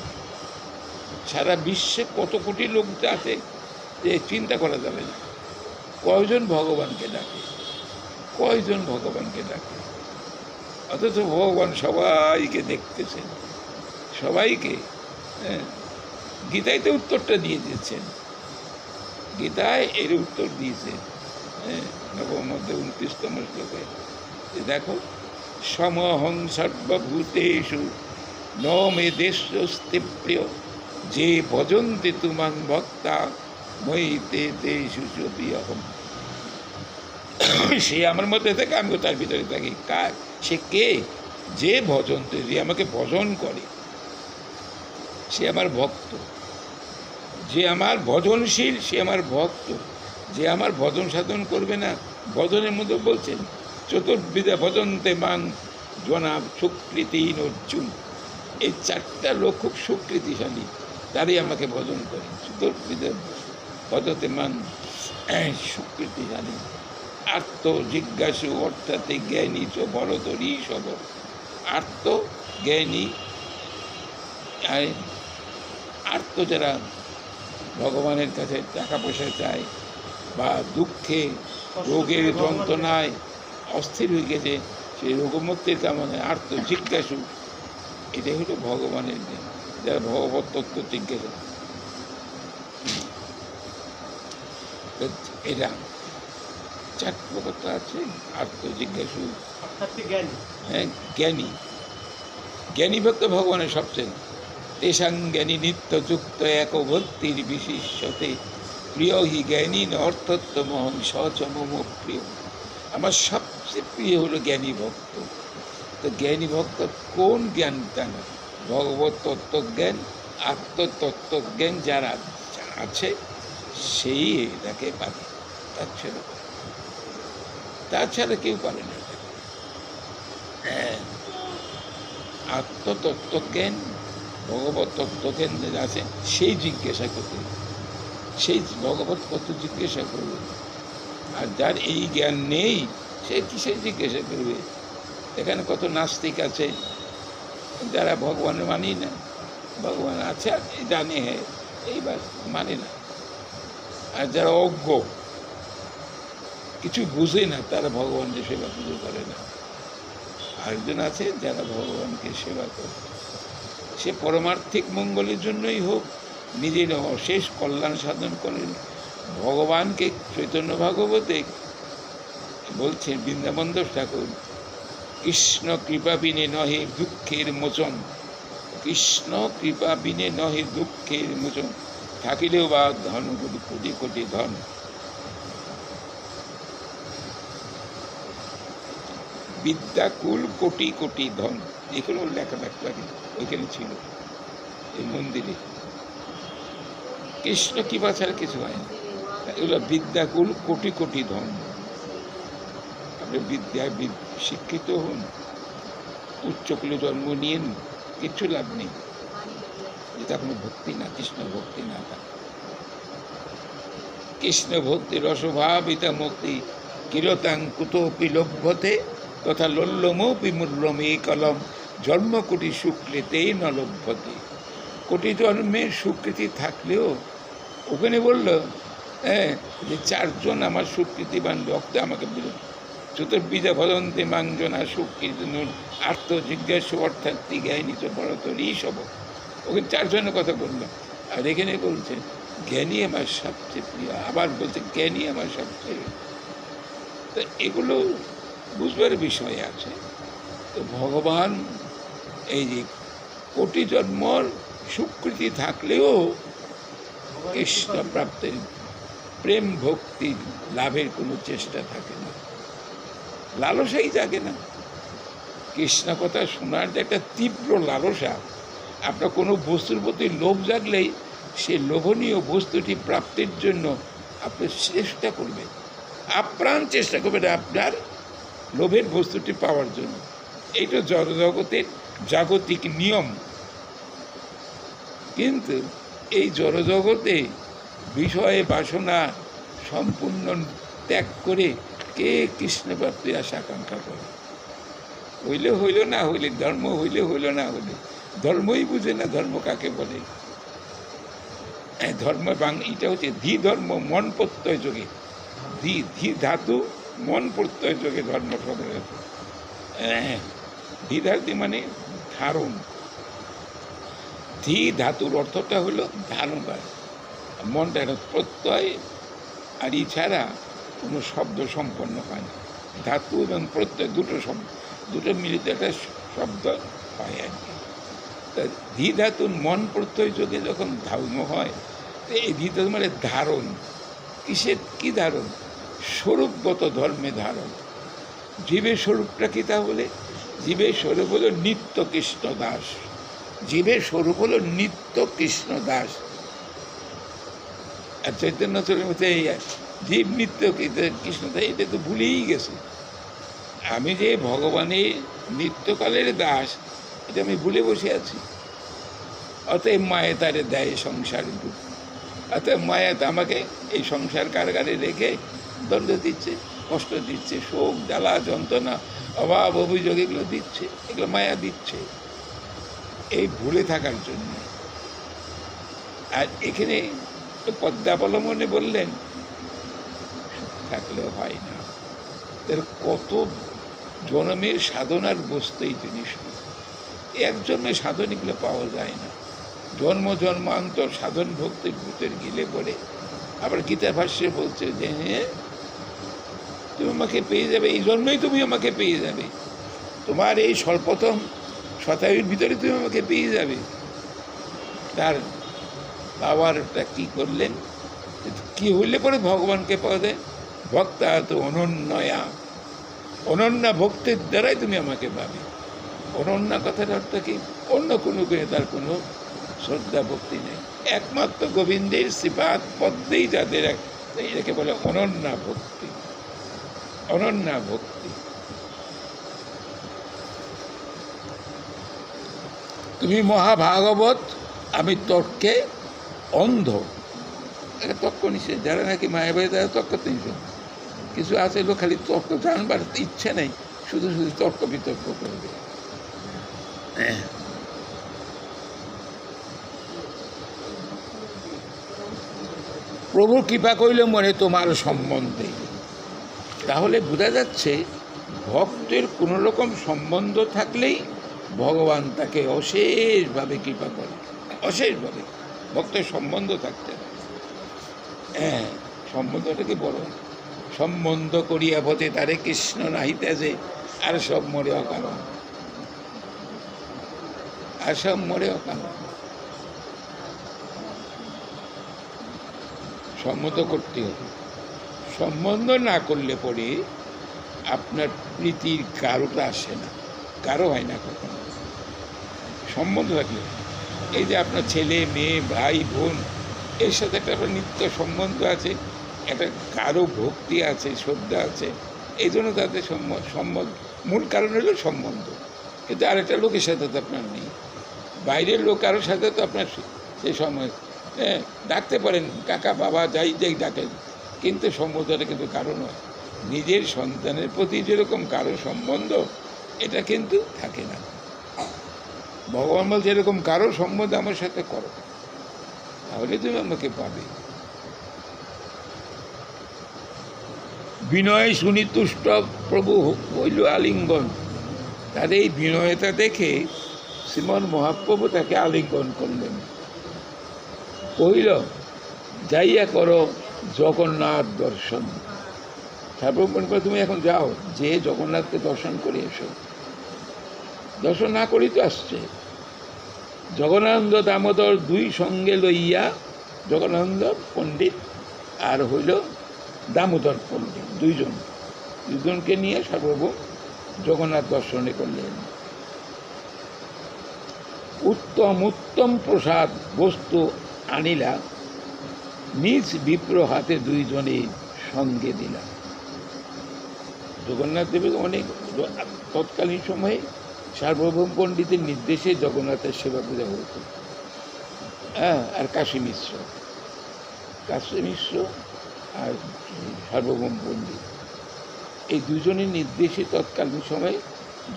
সারা বিশ্বে কত কোটি লোক আছে যে চিন্তা করা যাবে না। কয়জন ভগবানকে ডাকে, কয়জন ভগবানকে ডাকে, অথচ ভগবান সবাইকে দেখতেছেন, সবাইকে। হ্যাঁ, গীতায় তো উত্তরটা দিয়ে দিয়েছেন, গীতায় এর উত্তর দিয়েছে। হ্যাঁ, নবম অধ্যায় 29তম শ্লোকে দেখো, সমহং সর্বভূতেষু ন মে দেশস্তি প্রিয়, যে ভজন্তে তুমাং ভক্তা মই তে তেষু প্রিয়হম। সে আমার মধ্যে থাকে, আমিও তার ভিতরে থাকি। কার? সে কে? যে ভজন্তে, যে আমাকে ভজন করে, সে আমার ভক্ত। যে আমার ভজনশীল সে আমার ভক্ত। যে আমার ভজন সাধন করবে না, ভজনের মধ্যে বলছেন চতুর্বিধা ভজন্তে মাং জনাব সুকৃতিহীন অর্জুন। এই চারটা লোক খুব সুকৃতিশালী, তারই আমাকে ভজন করে। চতুর্বিধা ভজতে মান সুকৃতিশালী। আর্ত জিজ্ঞাসু অর্থাৎ জ্ঞানী চ ভরতরই সব। আর্ত জ্ঞানী, আর্ত যারা ভগবানের কাছে টাকা পয়সা চায় বা দুঃখে রোগের যন্ত্রণায় অস্থির হয়ে গেছে, সেই রোগমুক্তির কামনায় আর্ত জিজ্ঞাসু, এটাই হলো ভগবানের জ্ঞান, যারা ভগবত তত্ত্ব জিজ্ঞাসা। এরা চার প্রকার আছে, আর্ত জিজ্ঞাসু, হ্যাঁ জ্ঞানী। জ্ঞানী ভক্ত ভগবানের সবচেয়ে। তেষাং জ্ঞানী নিত্যযুক্ত এক ভক্তির বিশিষ্যতে, প্রিয় হি জ্ঞানী অর্থত্বমহং সচ মম প্রিয়। আমার সবচেয়ে প্রিয় হলো জ্ঞানী ভক্ত। তো জ্ঞানী ভক্ত কোন জ্ঞানটা না? ভগবত তত্ত্বজ্ঞান, আত্মতত্ত্বজ্ঞান যারা আছে সেই এটাকে পারে, তাছাড়া কেউ পারে না। আত্মতত্ত্বজ্ঞান, ভগবত তত্ত্বজ্ঞান যারা আছে সেই জিজ্ঞাসা করতে, সেই ভগবত তত্ত্ব জিজ্ঞাসা করবে। আর যার এই জ্ঞান নেই সে কিসের জিজ্ঞাসা করবে? এখানে কত নাস্তিক আছে যারা ভগবান মানি না, ভগবান আছে জানে, হ্যাঁ এইবার মানে না। আর যারা অজ্ঞ, কিছু বুঝে না, তারা ভগবানকে সেবা পুজো করে না। আরেকজন আছে যারা ভগবানকে সেবা করে, সে পরমার্থিক মঙ্গলের জন্যই হোক, নিজের অশেষ কল্যাণ সাধন করেন। ভগবানকে চৈতন্য ভাগবতে বলছেন বৃন্দাবন দাস ঠাকুর, কৃষ্ণ কৃপা বিনে নহে দুঃখের মোচন, কৃষ্ণ কৃপা বিনে নহে দুঃখের মোচন। থাকিলেও বা ধন কোটি কোটি কোটি ধন, বিদ্যাকুল কোটি কোটি ধন, এগুলো লেখা থাকতে ওইখানে ছিল এই মন্দিরে। কৃষ্ণ কৃপা ছাড়া কিছু হয় না। এগুলো বিদ্যাকুল কোটি কোটি ধন। আপনি বিদ্যায় শিক্ষিত হন, উচ্চকুলে জন্ম নিয়েন, কিচ্ছু লাভ নেই যেটা আপনার ভক্তি না, কৃষ্ণ ভক্তি না থাকে। কৃষ্ণ ভক্তি রসভাবিতা মুক্তি কিরতাং কুতোপি লভ্যতে তথা লল্লমোপি মূল্যমে কলম জন্মকোটি সুকৃতেই ন লভ্যতে। কোটি জন্মের সুকৃতি থাকলেও ওখানে বলল যে 4 জন আমার সুকৃতিবান ভক্ত আমাকে বলল, চতুর্বিধা ভজন্তে মাংজনা সুকৃতি আর্থ জিজ্ঞাসু অর্থাৎ জ্ঞানী পরতরই সব। ওখানে 4 জনের কথা বললাম। আর এখানে বলছে জ্ঞানী আমার সবচেয়ে প্রিয়, আবার বলছে জ্ঞানী আমার সবচেয়ে। তো এগুলো বুঝবার বিষয় আছে। তো ভগবান এই যে কোটি জন্মর সুকৃতি থাকলেও কৃষ্ণ প্রাপ্তির প্রেম ভক্তি লাভের কোনো চেষ্টা থাকে না, লালসাই জাগে না। কৃষ্ণ কথা শোনার যে একটা তীব্র লালসা, আপনার কোনো বস্তুর প্রতি লোভ জাগলেই সে লোভনীয় বস্তুটি প্রাপ্তির জন্য আপনি চেষ্টা করবেন, আপ্রাণ চেষ্টা করবেন আপনার লোভের বস্তুটি পাওয়ার জন্য। এইটা জড়জগতের জাগতিক নিয়ম। কিন্তু এই জড়জগতে বিষয়ে বাসনা সম্পূর্ণ ত্যাগ করে কে কৃষ্ণ প্রাপ্তির আশা আকাঙ্ক্ষা করে? হইলে হইল, না হইলে ধর্ম, হইলে হইল, না হইলে ধর্মই বুঝে না ধর্ম কাকে বলে। ধর্ম এটা হচ্ছে ধি ধর্ম, মন প্রত্যয় যোগে। ধি ধাতু, মন প্রত্যয় যোগে ধর্ম শব্দ। ধি ধাতু মানে ধারণ। ধি ধাতুর অর্থটা হলো ধারণ করা। মনটা একটা প্রত্যয়, আর এছাড়া কোনো শব্দ সম্পন্ন হয় না। ধাতু এবং প্রত্যয় দুটো মিলিত একটা শব্দ হয় আর কি। তা ধি ধাতুর মন প্রত্যয় যোগে যখন ধারণ হয়, তো এই ধি ধাতু মানে ধারণ। কিসের কি ধারণ? স্বরূপগত ধর্মে ধারণ। জীবের স্বরূপটা কি তাহলে? জীবের স্বরূপ হলো নিত্য কৃষ্ণ দাস। জীবের স্বরূপ হলো নিত্য কৃষ্ণ দাস। আর চৈতন্য চরিতামৃতে জীব নিত্য কৃষ্ণ দাস, এটা তো ভুলেই গেছে। আমি যে ভগবানের নিত্যকালের দাস, এটা আমি ভুলে বসে আছি। অতএব মায়ে তারে দেয় সংসার দুঃখ। অতএব মায়া তো আমাকে এই সংসার কারাগারে রেখে দণ্ড দিচ্ছে, কষ্ট দিচ্ছে, শোক জ্বালা যন্ত্রণা অভাব অভিযোগ এগুলো দিচ্ছে, এগুলো মায়া দিচ্ছে এই ভুলে থাকার জন্য। আর এখানে পদ্মাবলম্বনে বললেন থাকলেও হয় না, তার কত জন্মের সাধনার বস্তু এই জিনিস। এক জন্মে সাধন এগুলো পাওয়া যায় না। জন্ম জন্মান্তর সাধন ভক্তির ভূতের গিলে পড়ে। আবার গীতা ভাষ্যে বলছে যে হ্যাঁ, তুমি আমাকে পেয়ে যাবে, এই জন্মেই তুমি আমাকে পেয়ে যাবে, তোমার এই স্বল্পতম শতায়ুর ভিতরে তুমি আমাকে পেয়ে যাবে। তার বাবারটা কী করলেন? কি হইলে পরে ভগবানকে পাওয়া যায়? ভক্তা তো অনন্যয়া, অনন্যা ভক্তির দ্বারাই তুমি আমাকে পাবে। অনন্যা কথার অর্থ কি? অন্য কোনো গুণে তার কোনো শ্রদ্ধা ভক্তি নেই, একমাত্র গোবিন্দের শ্রীপাদ পদ্মেই যাদের এটাকে বলে অনন্যা ভক্তি। অনন্যা ভক্তি। তুমি মহাভাগবত, আমি তর্কে অন্ধ। এটা তর্ক নিষেধ। যারা নাকি মায়াবাড়ি তারা তর্ক নিষেধ। কিছু আছে লোক খালি তর্ক জানবার ইচ্ছে নেই, শুধু শুধু তর্ক বিতর্ক করবে। প্রভু কৃপা করিল মনে তোমার সম্বন্ধে। তাহলে বোঝা যাচ্ছে ভক্তের কোনো রকম সম্বন্ধ থাকলেই ভগবান তাকে অশেষভাবে কৃপা করে, অশেষভাবে। ভক্তের সম্বন্ধ থাকতে হবে। হ্যাঁ, সম্বন্ধটাকে বড়। সম্বন্ধ করিয়া পথে তারে কৃষ্ণ নাহিতেছে, আর সব মরে অকারণ, আর সব মরে অকারণ। সম্মত করতে হবে। সম্বন্ধ না করলে পরে আপনার প্রীতির কারোটা আসে না, কারো হয় না কখনো। সম্বন্ধ থাকলে, এই যে আপনার ছেলে মেয়ে ভাই বোন, এর সাথে একটা আপনার নিত্য সম্বন্ধ আছে, একটা কারো ভক্তি আছে, শ্রদ্ধা আছে, এই জন্য তাদের সম্বন্ধ, মূল কারণ হলো সম্বন্ধ। কিন্তু আরেকটা লোকের সাথে তো আপনার নেই, বাইরের লোক কারোর সাথে তো আপনার সেই সময় ডাকতে পারেন কাকা বাবা যাই যাই ডাকেন, কিন্তু সম্বন্ধটা কিন্তু কারো নয়। নিজের সন্তানের প্রতি যেরকম কারো সম্বন্ধ, এটা কিন্তু থাকে না। ভগবান বলছে এরকম কারো সম্বন্ধ আমার সাথে করো, তাহলে তুমি আমাকে পাবে। বিনয় শুনি তুষ্ট প্রভু হইল আলিঙ্গন। তার এই বিনয়তা দেখে শ্রীমন মহাপ্রভু তাকে আলিঙ্গন করলেন। কহিল, যাইয়া করো জগন্নাথ দর্শন। সার্বভৌম করে তুমি এখন যাও, যে জগন্নাথকে দর্শন করে এসো। দর্শন না করি তো আসছে। জগন্নাথ দামোদর দুই সঙ্গে লইয়া, জগন্নাথ পণ্ডিত আর হইল দামোদর পণ্ডিত, দুইজনকে নিয়ে সার্বভৌম জগন্নাথ দর্শনে করলেন। উত্তম উত্তম প্রসাদ বস্তু আনিলা, নিজ বিপ্র হাতে দুইজনে সঙ্গে দিলা। জগন্নাথ দেবকে অনেক তৎকালীন সময়ে সার্বভৌম পণ্ডিতের নির্দেশে জগন্নাথের সেবা পূজা হতো। আর কাশী মিশ্র আর সার্বভৌম পণ্ডিত, এই দুজনের নির্দেশে তৎকালীন সময়ে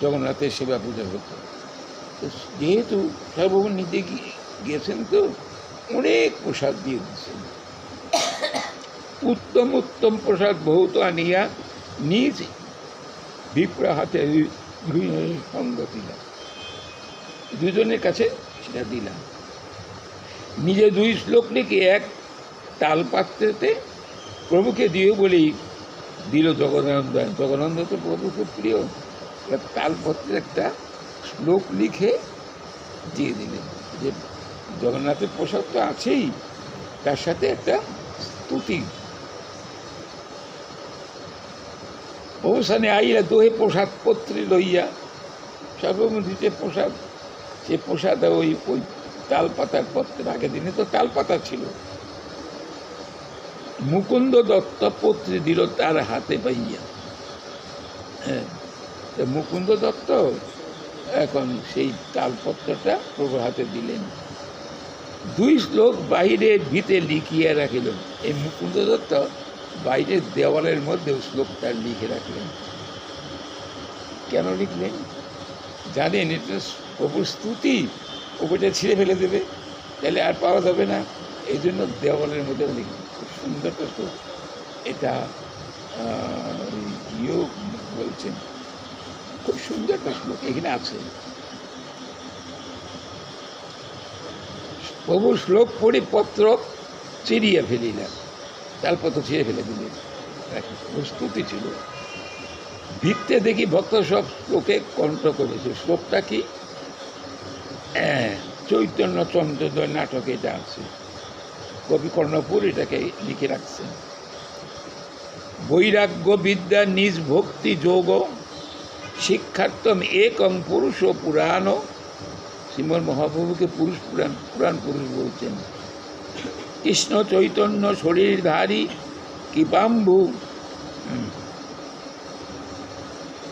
জগন্নাথের সেবা পূজা হতো। যেহেতু সার্বভৌম নিজে গেছেন, তো অনেক প্রসাদ দিয়ে দিচ্ছেন। উত্তম উত্তম প্রসাদ বহুত আনিয়া নিজ বিপ্র হাতে সঙ্গ দিলাম, দুজনের কাছে সেটা দিলাম। নিজে দুই শ্লোক লিখে এক তালপাত্রেতে প্রভুকে দিয়ে বলেই দিল জগন্নাথ। জগন্নাথ তো প্রভু খুব প্রিয়, তালপত্রে একটা শ্লোক লিখে দিয়ে দিলেন, যে জগন্নাথের প্রসাদ তো আছেই, তার সাথে একটা স্তুতি। অবসানে আইলা দোহে প্রসাদ পত্রে লইয়া, সর্বমধ্যে যে প্রসাদ, সে প্রসাদ ওই তালপাতার পত্রের, আগের দিনে তো তালপাতা ছিল। মুকুন্দ দত্ত পত্রে দিল তার হাতে পাইয়া। হ্যাঁ, মুকুন্দ দত্ত এখন সেই তালপত্রটা প্রভুর হাতে দিলেন। দুই শ্লোক বাহিরে ভিতে লিখিয়া রাখিল। এই মুকুন্দ দত্ত বাইরের দেওয়ালের মধ্যেও শ্লোকটা লিখে রাখলেন। কেন লিখলেন জানেন? এটা প্রভুর স্তুতি, ওটা ছিঁড়ে ফেলে দেবে, তাহলে আর পাওয়া যাবে না, এই জন্য দেওয়ালের মধ্যে লিখলেন। খুব সুন্দর তো শ্লোক এটা, বলছেন খুব সুন্দর একটা শ্লোক এখানে আছে। প্রভু শ্লোক পড়ে পত্র চিরিয়ে ফেলিলেন, তালপত্র ছিঁড়ে ফেলে দিলেন। স্তুতি ছিল। ভিত্তে দেখি ভক্ত সব শ্লোকে কণ্ঠ করেছে। শ্লোকটা কি? চৈতন্য চন্দ্রোদয় নাটকে এটা আছে, কবি কর্ণপুর এটাকে লিখে রাখছেন। বৈরাগ্য বিদ্যা নিজ ভক্তি যোগ শিক্ষার্থম একং পুরুষ ও পুরাণ। শ্রীমন মহাপ্রভুকে পুরাণ পুরুষ বলছেন। কৃষ্ণ চৈতন্য শরীরধারী কৃপাম্বু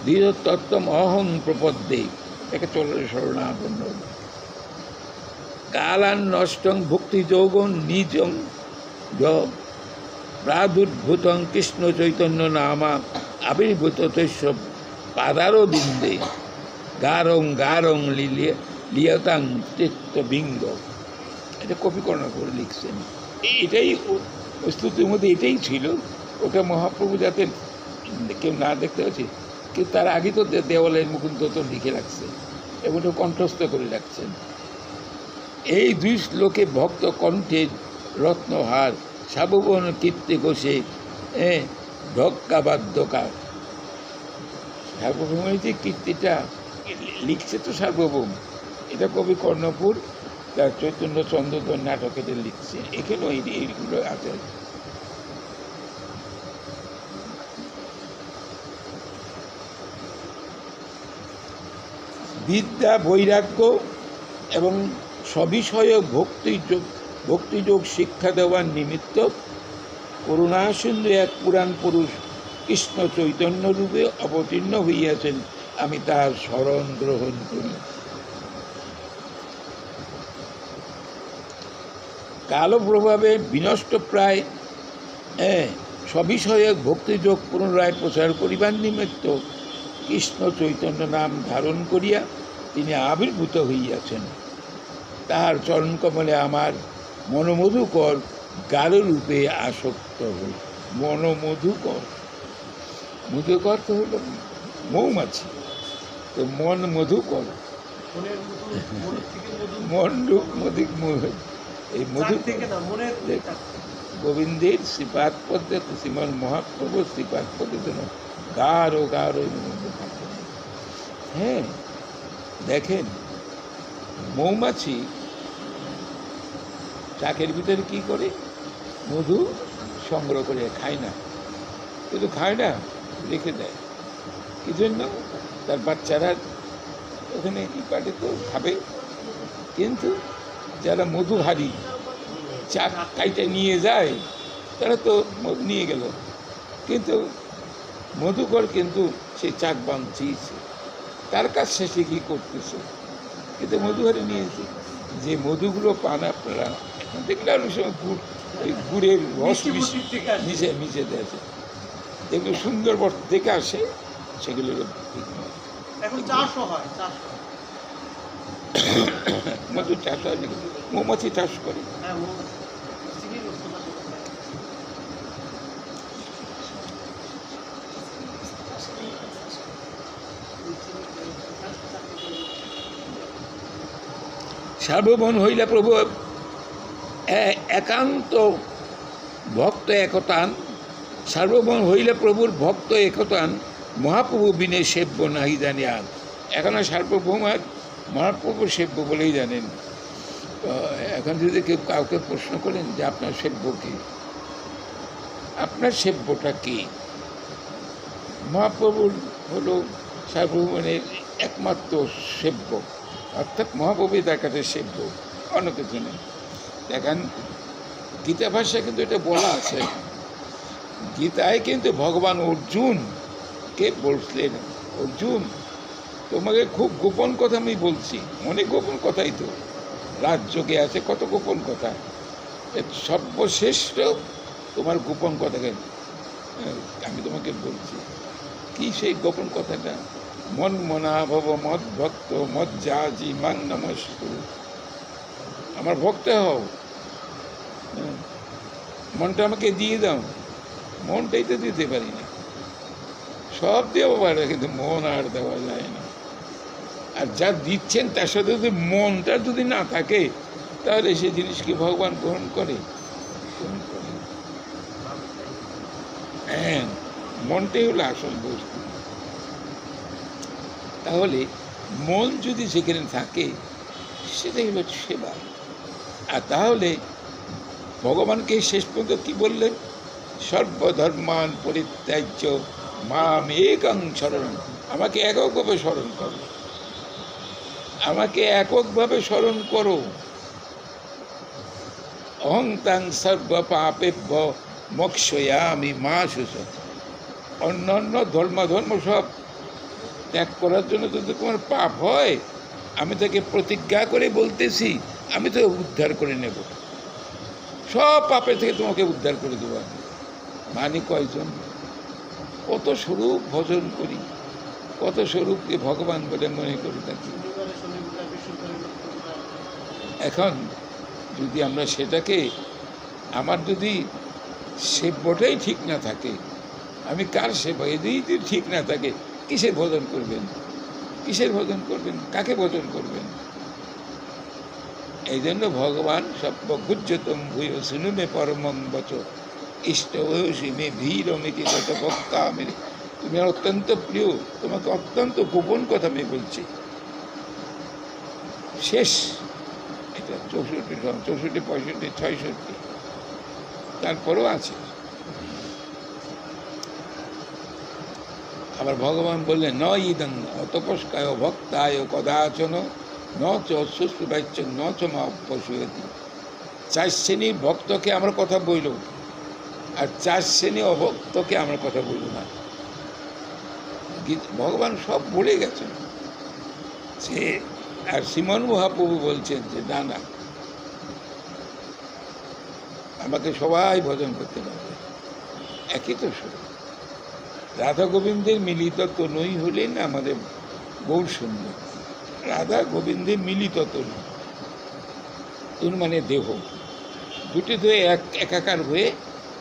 দৃঢ়তত্ত্বম অহং প্রপদ্যে, একে চলে শরণাপন্ন। কালান নষ্টং ভক্তি যৌগং নিজং প্রাদুর্ভূতং কৃষ্ণ চৈতন্য নামা আবির্ভূত তৈশ্য পাদারো বিন্দে গারং গারং লিয়তাং চিত্তবিঙ্গ। এটা কবি কর্ণপুর লিখছেন। এটাই স্তুতির মধ্যে এটাই ছিল। ওটা মহাপ্রভু যাতে কেউ না দেখতে পাচ্ছে, কিন্তু তার আগে তো দেওয়ালের মুকুন্দ তো লিখে রাখছে এবং ওটা কণ্ঠস্থ করে রাখছেন। এই দুই শ্লোকে ভক্ত কণ্ঠে রত্নহার সাববন কীর্তি ঘোষে ঢক্কাবাদ্যকার। সার্বভৌমের যে কীর্তিটা লিখছে তো সার্বভৌম, এটা কবি কর্ণপুর তার চৈতন্য চন্দ্রোদয় নাটক এটা লিখছে। এখানেও এইগুলো আছে। বিদ্যা, বৈরাগ্য এবং সবিষয়ক ভক্তিযোগ শিক্ষা দেওয়ার নিমিত্ত করুণাসিন্ধু এক পুরাণ পুরুষ কৃষ্ণ চৈতন্য রূপে অবতীর্ণ হইয়াছেন, আমি তার শরণ গ্রহণ করি। কালপ্রভাবে বিনষ্ট প্রায় সবিষয়ক ভক্তিযোগ পুনরায় প্রচার করিবার নিমিত্ত কৃষ্ণ চৈতন্য নাম ধারণ করিয়া তিনি আবির্ভূত হইয়াছেন। তাহার চরণকমলে আমার মনোমধুকর গাঢ়রূপে আসক্ত হই। মনোমধুকর, মধুকর তো হলো মৌমাছি, তো মন মধুকর, মন রূপ মধিক এই মধু গোবিন্দের শ্রীপাদ পদ্মে শ্রীমন মহাপ্রভুর শ্রীপাদ পদ্মে যেন গাঢ় গাঢ় মধ্যে থাকে। হ্যাঁ, দেখেন মৌমাছি চাকের ভিতরে কি করে? মধু সংগ্রহ করে খায় না, কিন্তু খায় না, রেখে দেয়। কি জন্য? তার বাচ্চারা ওখানে কি পাটে তো খাবে, কিন্তু যারা মধুহারি চাক কাইটা নিয়ে যায় তারা তো নিয়ে গেল, কিন্তু মধুকর কিন্তু সে চাক বাঁধছে, তার কাজ শেষে কী করতেছে, কিন্তু মধুহারি নিয়েছে। যে মধুগুলো পান আপনারা দেখলে অনেক সময় গুড়ের রস মিশে দিয়েছে, যেগুলো সুন্দর দেখে আসে সেগুলো মধু চাষ হয়, মৌমাছি চাষ করে। সার্বভৌম হইলে প্রভু একান্ত ভক্ত একতান, সার্বভৌম হইলে প্রভুর ভক্ত একতান, মহাপ্রভু বিনে সেব্য নাহি জানি আর। এখন সার্বভৌম মহাপ্রভু সেব্য বলেই জানেন। এখন যদি কেউ কাউকে প্রশ্ন করেন যে আপনার সেব্য কী, আপনার সেব্যটা কী? মহাপ্রভুর হলো সার্বভৌমের একমাত্র সেব্য, অর্থাৎ মহাপ্রভুই তার কাছে সেব্য, অন্য কিছু নেই। দেখেন গীতা ভাষায় কিন্তু এটা বলা আছে, গীতায় কিন্তু ভগবান অর্জুনকে বলছিলেন, অর্জুন তোমাকে খুব গোপন কথা আমি বলছি, অনেক গোপন কথাই তো, রাজ্যকে আছে কত গোপন কথা, সর্বশ্রেষ্ঠ তোমার গোপন কথাকে আমি তোমাকে বলছি। কি সেই গোপন কথাটা? মন মনা ভব মদ ভক্ত মদ জাজি মান নমস্কুরু, আমার ভক্ত হও, মনটা আমাকে দিয়ে দাও। মনটাই তো দিতে পারি না, সব দেওয়া পারে কিন্তু মন আর দেওয়া যায় না। আর যা দিচ্ছেন তার সাথে যদি মনটা যদি না থাকে তাহলে সে জিনিসকে ভগবান গ্রহণ করে। হ্যাঁ, মনটাই হলো আসল বস্তু। তাহলে মন যদি সেখানে থাকে সেটাই হলো সেবা। আর তাহলে ভগবানকে শেষ পর্যন্ত কি বললেন? সর্বধর্মান পরিত্যাজ্য মাম একং শরণম, আমাকে এককভাবে স্মরণ করো, আমাকে এককভাবে স্মরণ করো। অহং তাং সর্ব পাপেভ্য মোক্ষয়ামি মা শুচ, অন্যান্য ধর্ম সব ত্যাগ করার জন্য যদি তোমার পাপ হয়, আমি তাকে প্রতিজ্ঞা করে বলতেছি আমি তো উদ্ধার করে নেব, সব পাপের থেকে তোমাকে উদ্ধার করে দেবো। আমি মানি কয়জন? কত স্বরূপ ভজন করি, কত স্বরূপকে ভগবান বলে মনে করি থাকি। এখন যদি আমরা সেটাকে, আমার যদি সেব্যটাই ঠিক না থাকে, আমি কার সেবা? এদিই যদি ঠিক না থাকে কিসের ভজন করবেন? কিসের ভজন করবেন? কাকে ভজন করবেন? এই জন্য ভগবান সর্বগুজ্জতম ভূয় শুনুমে পরমং বচ ইষ্ট হয়সী মে ভীর অমিতি কত ভক্তা আমি, তুমি অত্যন্ত প্রিয়, তোমাকে অত্যন্ত গোপন কথা আমি বলছি। শেষ এটা 64, 65, 66, তারপরেও আছে। আবার ভগবান বললেন ন ইদং অতপস্কায় ভক্তায় কদাচন ন চ শুশ্রূবাচ্য ন চ মা পশুয়তি। 4 শ্রেণীর ভক্তকে আমার কথা বইল, আর 4 শ্রেণী অভক্তকে আমার কথা বইল না। ভগবান সব বলে গেছেন সে। আর শ্রীমন মহাপ্রভু বলছেন যে না না, আমাকে সবাই ভজন করতে পারবে, একই তো সুর। রাধা গোবিন্দের মিলিত তনুই হলেন আমাদের গৌর সুন্দর। রাধা গোবিন্দের মিলিত তনু, তনু মানে দেহ, দুটি তো একাকার হয়ে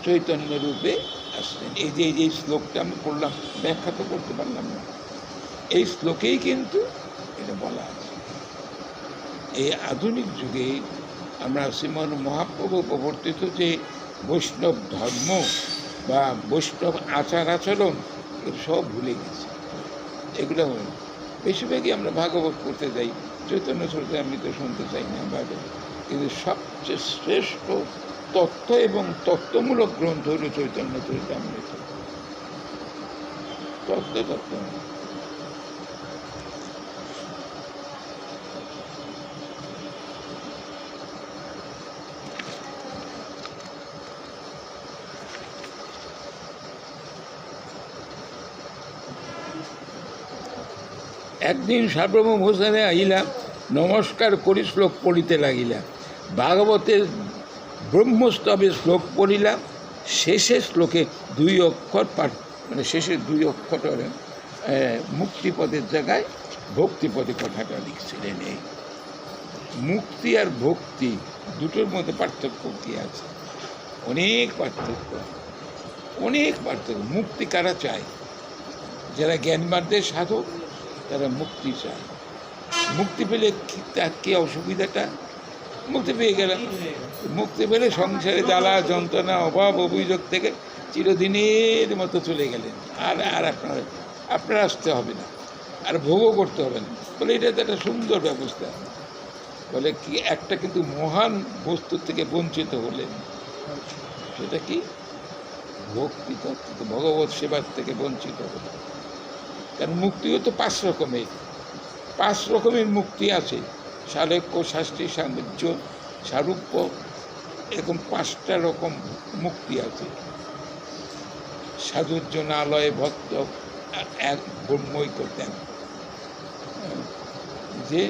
চৈতন্য রূপে আসলেন। এই যে শ্লোকটা আমি পড়লাম, ব্যাখ্যা তো করতে পারলাম না, এই শ্লোকেই কিন্তু এটা বলা আছে। এই আধুনিক যুগে আমরা শ্রীমন মহাপ্রভু প্রবর্তিত যে বৈষ্ণব ধর্ম বা বৈষ্ণব আচার আচরণ, এর সব ভুলে গেছি। এগুলো বেশিরভাগই আমরা ভাগবত পড়তে যাই, চৈতন্য চরিতামৃত শুনতে চাই না ভাগবত। কিন্তু সবচেয়ে শ্রেষ্ঠ তত্ত্ব এবং তত্ত্বমূলক গ্রন্থ হল চৈতন্য চরিতামৃত। তত্ত্ব একদিন সার্বভৌম হোসেনে আইলা নমস্কার করি শ্লোক পড়িতে লাগিলা। ভাগবতের ব্রহ্মস্তবে শ্লোক পড়িলাম, শেষের শ্লোকে 2 অক্ষর পাঠ, মানে শেষের 2 অক্ষর মুক্তিপদের জায়গায় ভক্তিপদে কথাটা লিখছিলেন। এই মুক্তি আর ভক্তি দুটোর মধ্যে পার্থক্য কি আছে? অনেক পার্থক্য, অনেক পার্থক্য। মুক্তি কারা চায়? যারা জ্ঞানবানদের সাধক তারা মুক্তি চায়। মুক্তি পেলে তার কি অসুবিধাটা? মুক্তি পেয়ে গেলাম, মুক্তি পেলে সংসারে জ্বালা যন্ত্রণা অভাব অভিযোগ থেকে চিরদিনের মতো চলে গেলেন। আর আপনার আসতে হবে না, আর ভোগও করতে হবে না। বলে এটা তো একটা সুন্দর ব্যবস্থা। বলে কি একটা কিন্তু মহান বস্তু থেকে বঞ্চিত হলেন, সেটা কি? ভক্তি তত্ত্ব, ভগবত সেবার থেকে বঞ্চিত হলেন। কারণ মুক্তিও তো 5 রকমের, 5 রকমের মুক্তি আছে। সালেক্য, শাস্ত্রী, সাম্রাজ্য, সারূপ্য, এরকম 5টা রকম মুক্তি আছে। সাধুর্জনালয়ে ভক্ত এক ব্রহ্মই করতেন, যে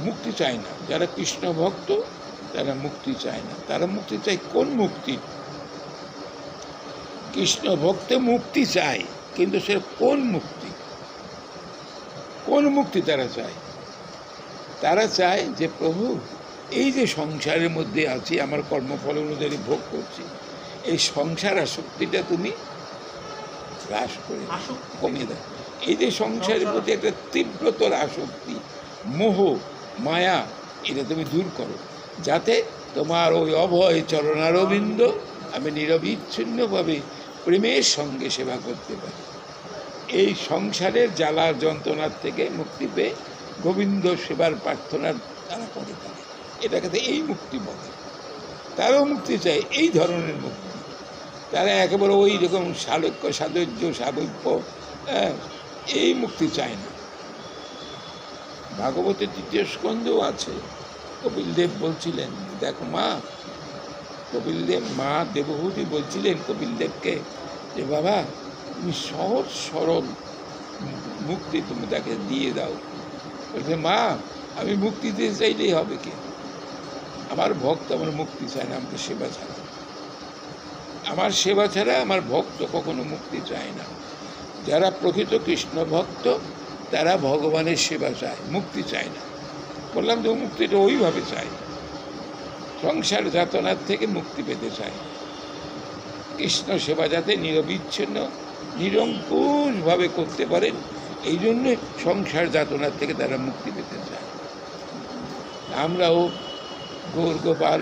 মুক্তি চায় না। যারা কৃষ্ণ ভক্ত তারা মুক্তি চায় না। তারা মুক্তি চায় কোন মুক্তি? কৃষ্ণ ভক্তে মুক্তি চায়, কিন্তু সে কোন মুক্তি? কোন মুক্তি তারা চায়? তারা চায় যে প্রভু, এই যে সংসারের মধ্যে আছি, আমার কর্মফল অনুযায়ী ভোগ করছি, এই সংসার আসক্তিটা তুমি হ্রাস করে কমিয়ে দাও। এই যে সংসারের প্রতি একটা তীব্রতর আসক্তি, মোহ, মায়া, এটা তুমি দূর করো, যাতে তোমার ওই অভয় চরণারবিন্দ আমি নিরবিচ্ছিন্নভাবে প্রেমের সঙ্গে সেবা করতে পারি। এই সংসারের জ্বালা যন্ত্রণার থেকে মুক্তি পেয়ে গোবিন্দ সেবার প্রার্থনার তারা করে থাকে। এটাকে এই মুক্তি বলে। তারাও মুক্তি চায়, এই ধরনের মুক্তি। তারা একেবারে ওই রকম সালক্য, সাধুর্য, সাবৈপ্য, এই মুক্তি চায় না। ভাগবতের 3য় স্কন্ধও আছে। কপিলদেব বলছিলেন, দেখো মা, কপিলদেব, মা দেবহূতি বলছিলেন কপিলদেবকে যে বাবা, তুমি সহজ সরল মুক্তি তুমি তাকে দিয়ে দাও। বলছে, মা, আমি মুক্তি দিতে চাইলেই হবে কি? আমার ভক্ত আমার মুক্তি চায় না, আমাকে সেবা ছাড়া। আমার সেবা ছাড়া আমার ভক্ত কখনো মুক্তি চায় না। যারা প্রকৃত কৃষ্ণ ভক্ত তারা ভগবানের সেবা চায়, মুক্তি চায় না। বললাম তো, মুক্তিটা ওইভাবে চায়, সংসার যাতনার থেকে মুক্তি পেতে চায়। কৃষ্ণ সেবা যাতে নিরবিচ্ছিন্ন নিরঙ্কুশভাবে করতে পারেন, এই জন্যে সংসার যাতনার থেকে তারা মুক্তি পেতে চায়। আমরাও গৌর গোপাল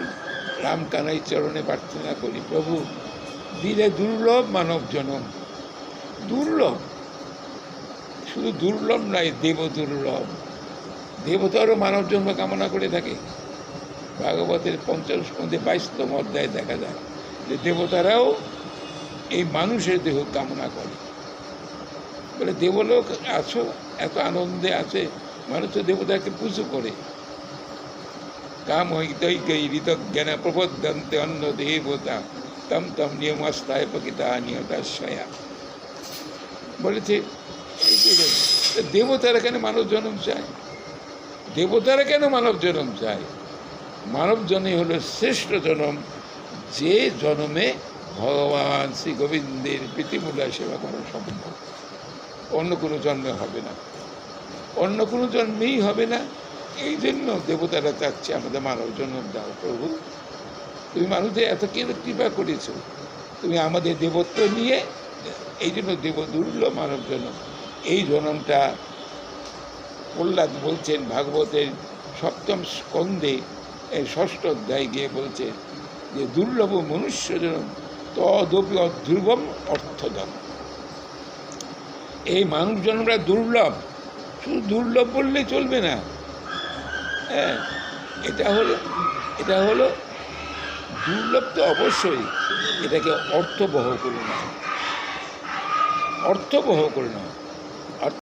রামকানাই চরণে প্রার্থনা করি, প্রভু দিলে দুর্লভ মানব জনম। দুর্লভ, শুধু দুর্লভ নয়, দেব দুর্লভ। দেবতারও মানব জন্ম কামনা করে থাকে। ভাগবতের 50 স্কন্ধে 22তম অধ্যায়ে দেখা যায় যে দেবতারাও এই মানুষের দেহ কামনা করে। বলে দেবলোক আছো, এত আনন্দে আছে, মানুষ তো দেবতাকে পুজো করে। কাম হৈতৈকৈ ঋতজ্ঞান প্রবদ্ধন্তে অন্য দেবতা তম তম নিয়মাস্তায় প্রকৃতা নিয়তাশয়া। বলেছে দেবতারা কেন মানব জন্ম চায়? দেবতারা কেন মানব জন্ম চায়? মানব জন্মই হলো শ্রেষ্ঠ জন্ম, যে জন্মে ভগবান শ্রী গোবিন্দের প্রীতিমূল্য সেবা করা সম্ভব। অন্য কোনো জন্মে হবে না, অন্য কোনো জন্মেই হবে না। এই জন্য দেবতারা চাচ্ছে আমাদের মানব জন্ম দাও প্রভু, তুমি মানুষদের এত কৃপা করেছো, তুমি আমাদের দেবত্ব নিয়ে, এই জন্য দেব দুর্লভ মানব জন্ম। এই জন্মটা প্রহ্লাদ বলছেন ভাগবতের 7ম স্কন্ধে 6ষ্ঠ অধ্যায় গিয়ে বলছে যে দুর্লভ মনুষ্য জন্ম তদপি অধ্রুবম অর্থদম। এই মানুষ জন্মটা দুর্লভ, শুধু দুর্লভ বললেই চলবে না। হ্যাঁ, এটা হলো দুর্লভ তো অবশ্যই, এটাকে অর্থবহ করে নাও, অর্থবহ করে নাও।